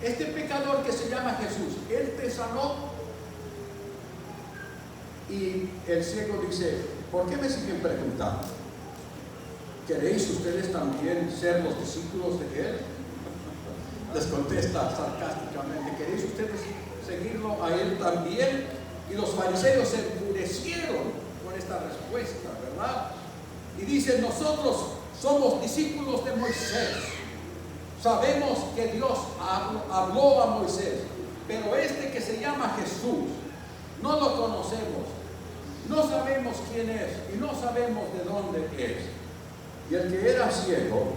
Este pecador que se llama Jesús, ¿él te sanó? Y el ciego dice, ¿por qué me siguen preguntando? ¿Queréis ustedes también ser los discípulos de él? Les contesta sarcásticamente, ¿queréis ustedes seguirlo a él también? Y los fariseos se enfurecieron con esta respuesta, ¿verdad? Y dicen, nosotros somos discípulos de Moisés. Sabemos que Dios habló a Moisés, pero este que se llama Jesús, no lo conocemos, no sabemos quién es y no sabemos de dónde es. Y el que era ciego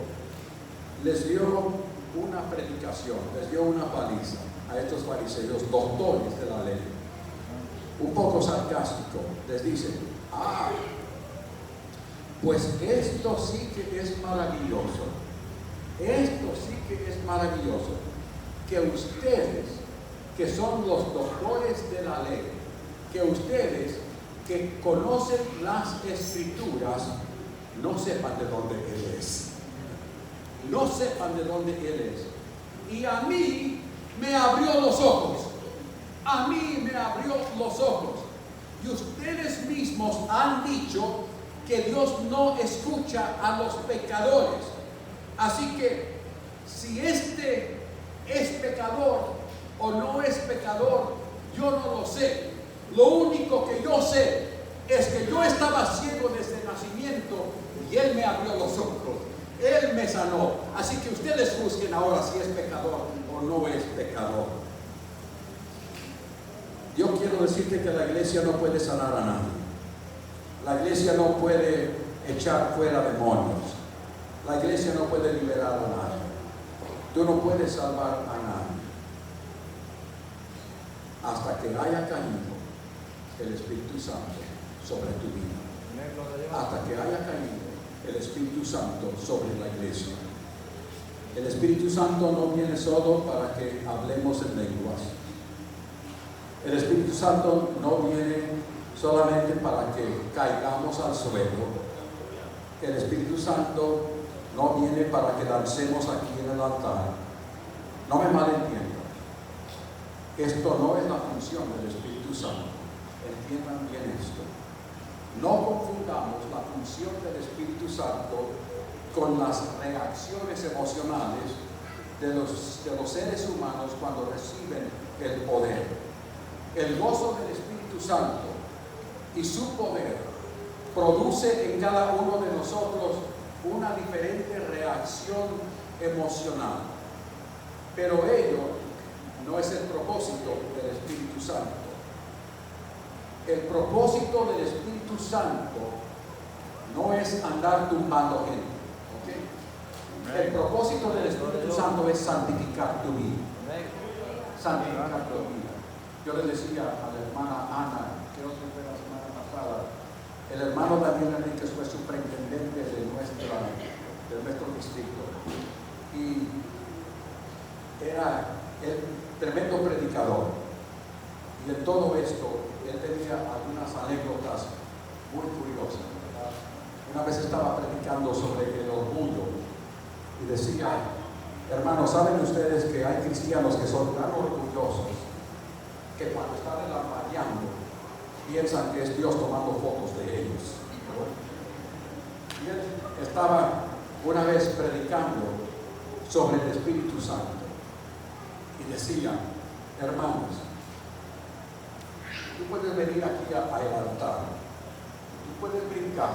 les dio una predicación, les dio una paliza a estos fariseos, doctores de la ley, un poco sarcástico. Les dice, pues esto sí que es maravilloso, esto sí que es maravilloso, que ustedes, que son los doctores de la ley, que ustedes que conocen las escrituras, no sepan de dónde Él es, no sepan de dónde Él es. Y a mí me abrió los ojos, a mí me abrió los ojos, y ustedes mismos han dicho que Dios no escucha a los pecadores. Así que si este es pecador o no es pecador, yo no lo sé. Lo único que yo sé es que yo estaba ciego desde el nacimiento y Él me abrió los ojos, Él me sanó. Así que ustedes juzguen ahora si es pecador o no es pecador. Yo quiero decirte que la iglesia no puede sanar a nadie. La iglesia no puede echar fuera demonios. La iglesia no puede liberar a nadie. Tú no puedes salvar a nadie hasta que haya caído el Espíritu Santo sobre tu vida. Amén, gloria a Dios. Hasta que haya caído el Espíritu Santo sobre la iglesia. El Espíritu Santo no viene solo para que hablemos en lenguas. El Espíritu Santo no viene solamente para que caigamos al suelo. El Espíritu Santo no viene para que dancemos aquí en el altar. No me malentiendan. Esto no es la función del Espíritu Santo. Entiendan bien esto. No confundamos la función del Espíritu Santo con las reacciones emocionales de los seres humanos cuando reciben el poder. El gozo del Espíritu Santo y su poder produce en cada uno de nosotros una diferente reacción emocional. Pero ello no es el propósito del Espíritu Santo. El propósito del Espíritu Santo no es andar tumbando gente. ¿Okay? El propósito del Espíritu Santo es santificar tu vida. Santificar tu vida. Yo le decía a la hermana Ana, creo que fue la semana pasada, el hermano Daniel Enríquez fue superintendente de nuestro distrito y era el tremendo predicador. Y en todo esto, él tenía algunas anécdotas muy curiosas, ¿verdad? Una vez estaba predicando sobre el orgullo y decía, hermanos, ¿saben ustedes que hay cristianos que son tan orgullosos que cuando están alarmando piensan que es Dios tomando fotos de ellos? Y él estaba una vez predicando sobre el Espíritu Santo y decía, hermanos, tú puedes venir aquí al altar, tú puedes brincar,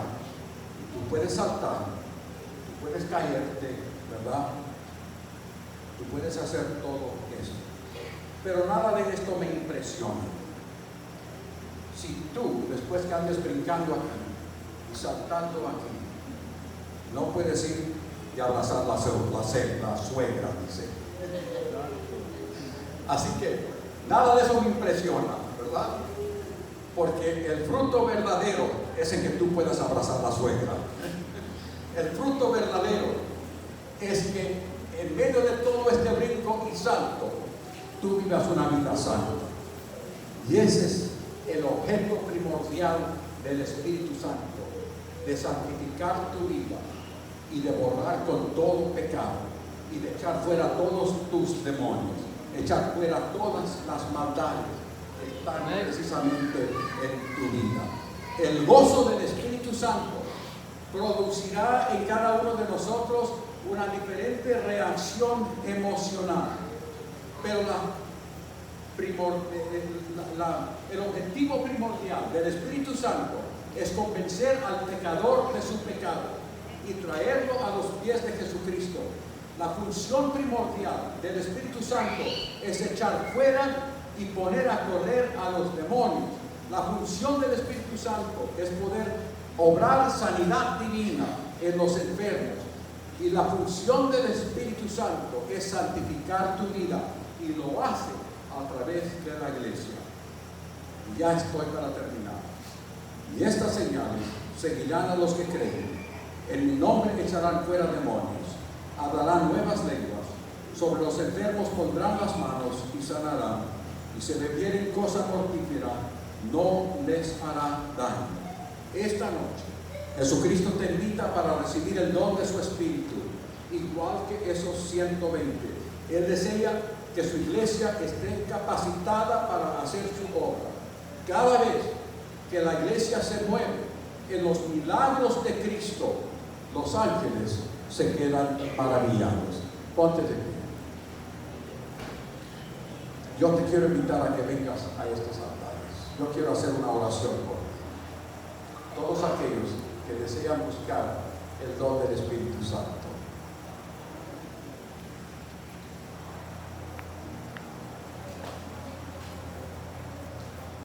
tú puedes saltar, tú puedes caerte, ¿verdad? Tú puedes hacer todo esto. Pero nada de esto me impresiona. Si tú, después que andes brincando aquí y saltando aquí, no puedes ir y abrazar la suegra, dice. Así que nada de eso me impresiona, ¿verdad? Porque el fruto verdadero es en que tú puedas abrazar a la suegra. El fruto verdadero es que en medio de todo este brinco y salto, tú vivas una vida santa. Y ese es el objeto primordial del Espíritu Santo, de santificar tu vida y de borrar con todo pecado y de echar fuera todos tus demonios, echar fuera todas las maldades que están precisamente en tu vida. El gozo del Espíritu Santo producirá en cada uno de nosotros una diferente reacción emocional. Pero el objetivo primordial del Espíritu Santo es convencer al pecador de su pecado y traerlo a los pies de Jesucristo. La función primordial del Espíritu Santo es echar fuera y poner a correr a los demonios. La función del Espíritu Santo es poder obrar sanidad divina en los enfermos. Y la función del Espíritu Santo es santificar tu vida, y lo hace a través de la iglesia. Y ya estoy para terminar. Y estas señales seguirán a los que creen. En mi nombre echarán fuera demonios, hablarán nuevas lenguas, sobre los enfermos pondrán las manos y sanarán, y si bebieren cosa mortífera no les hará daño. Esta noche Jesucristo te invita para recibir el don de su Espíritu, igual que esos 120. Él desea que su iglesia esté capacitada para hacer su obra. Cada vez que la iglesia se mueve en los milagros de Cristo, los ángeles se quedan maravillados. Ponte de pie. Yo te quiero invitar a que vengas a estos altares. Yo quiero hacer una oración por ti. Todos aquellos que desean buscar el don del Espíritu Santo.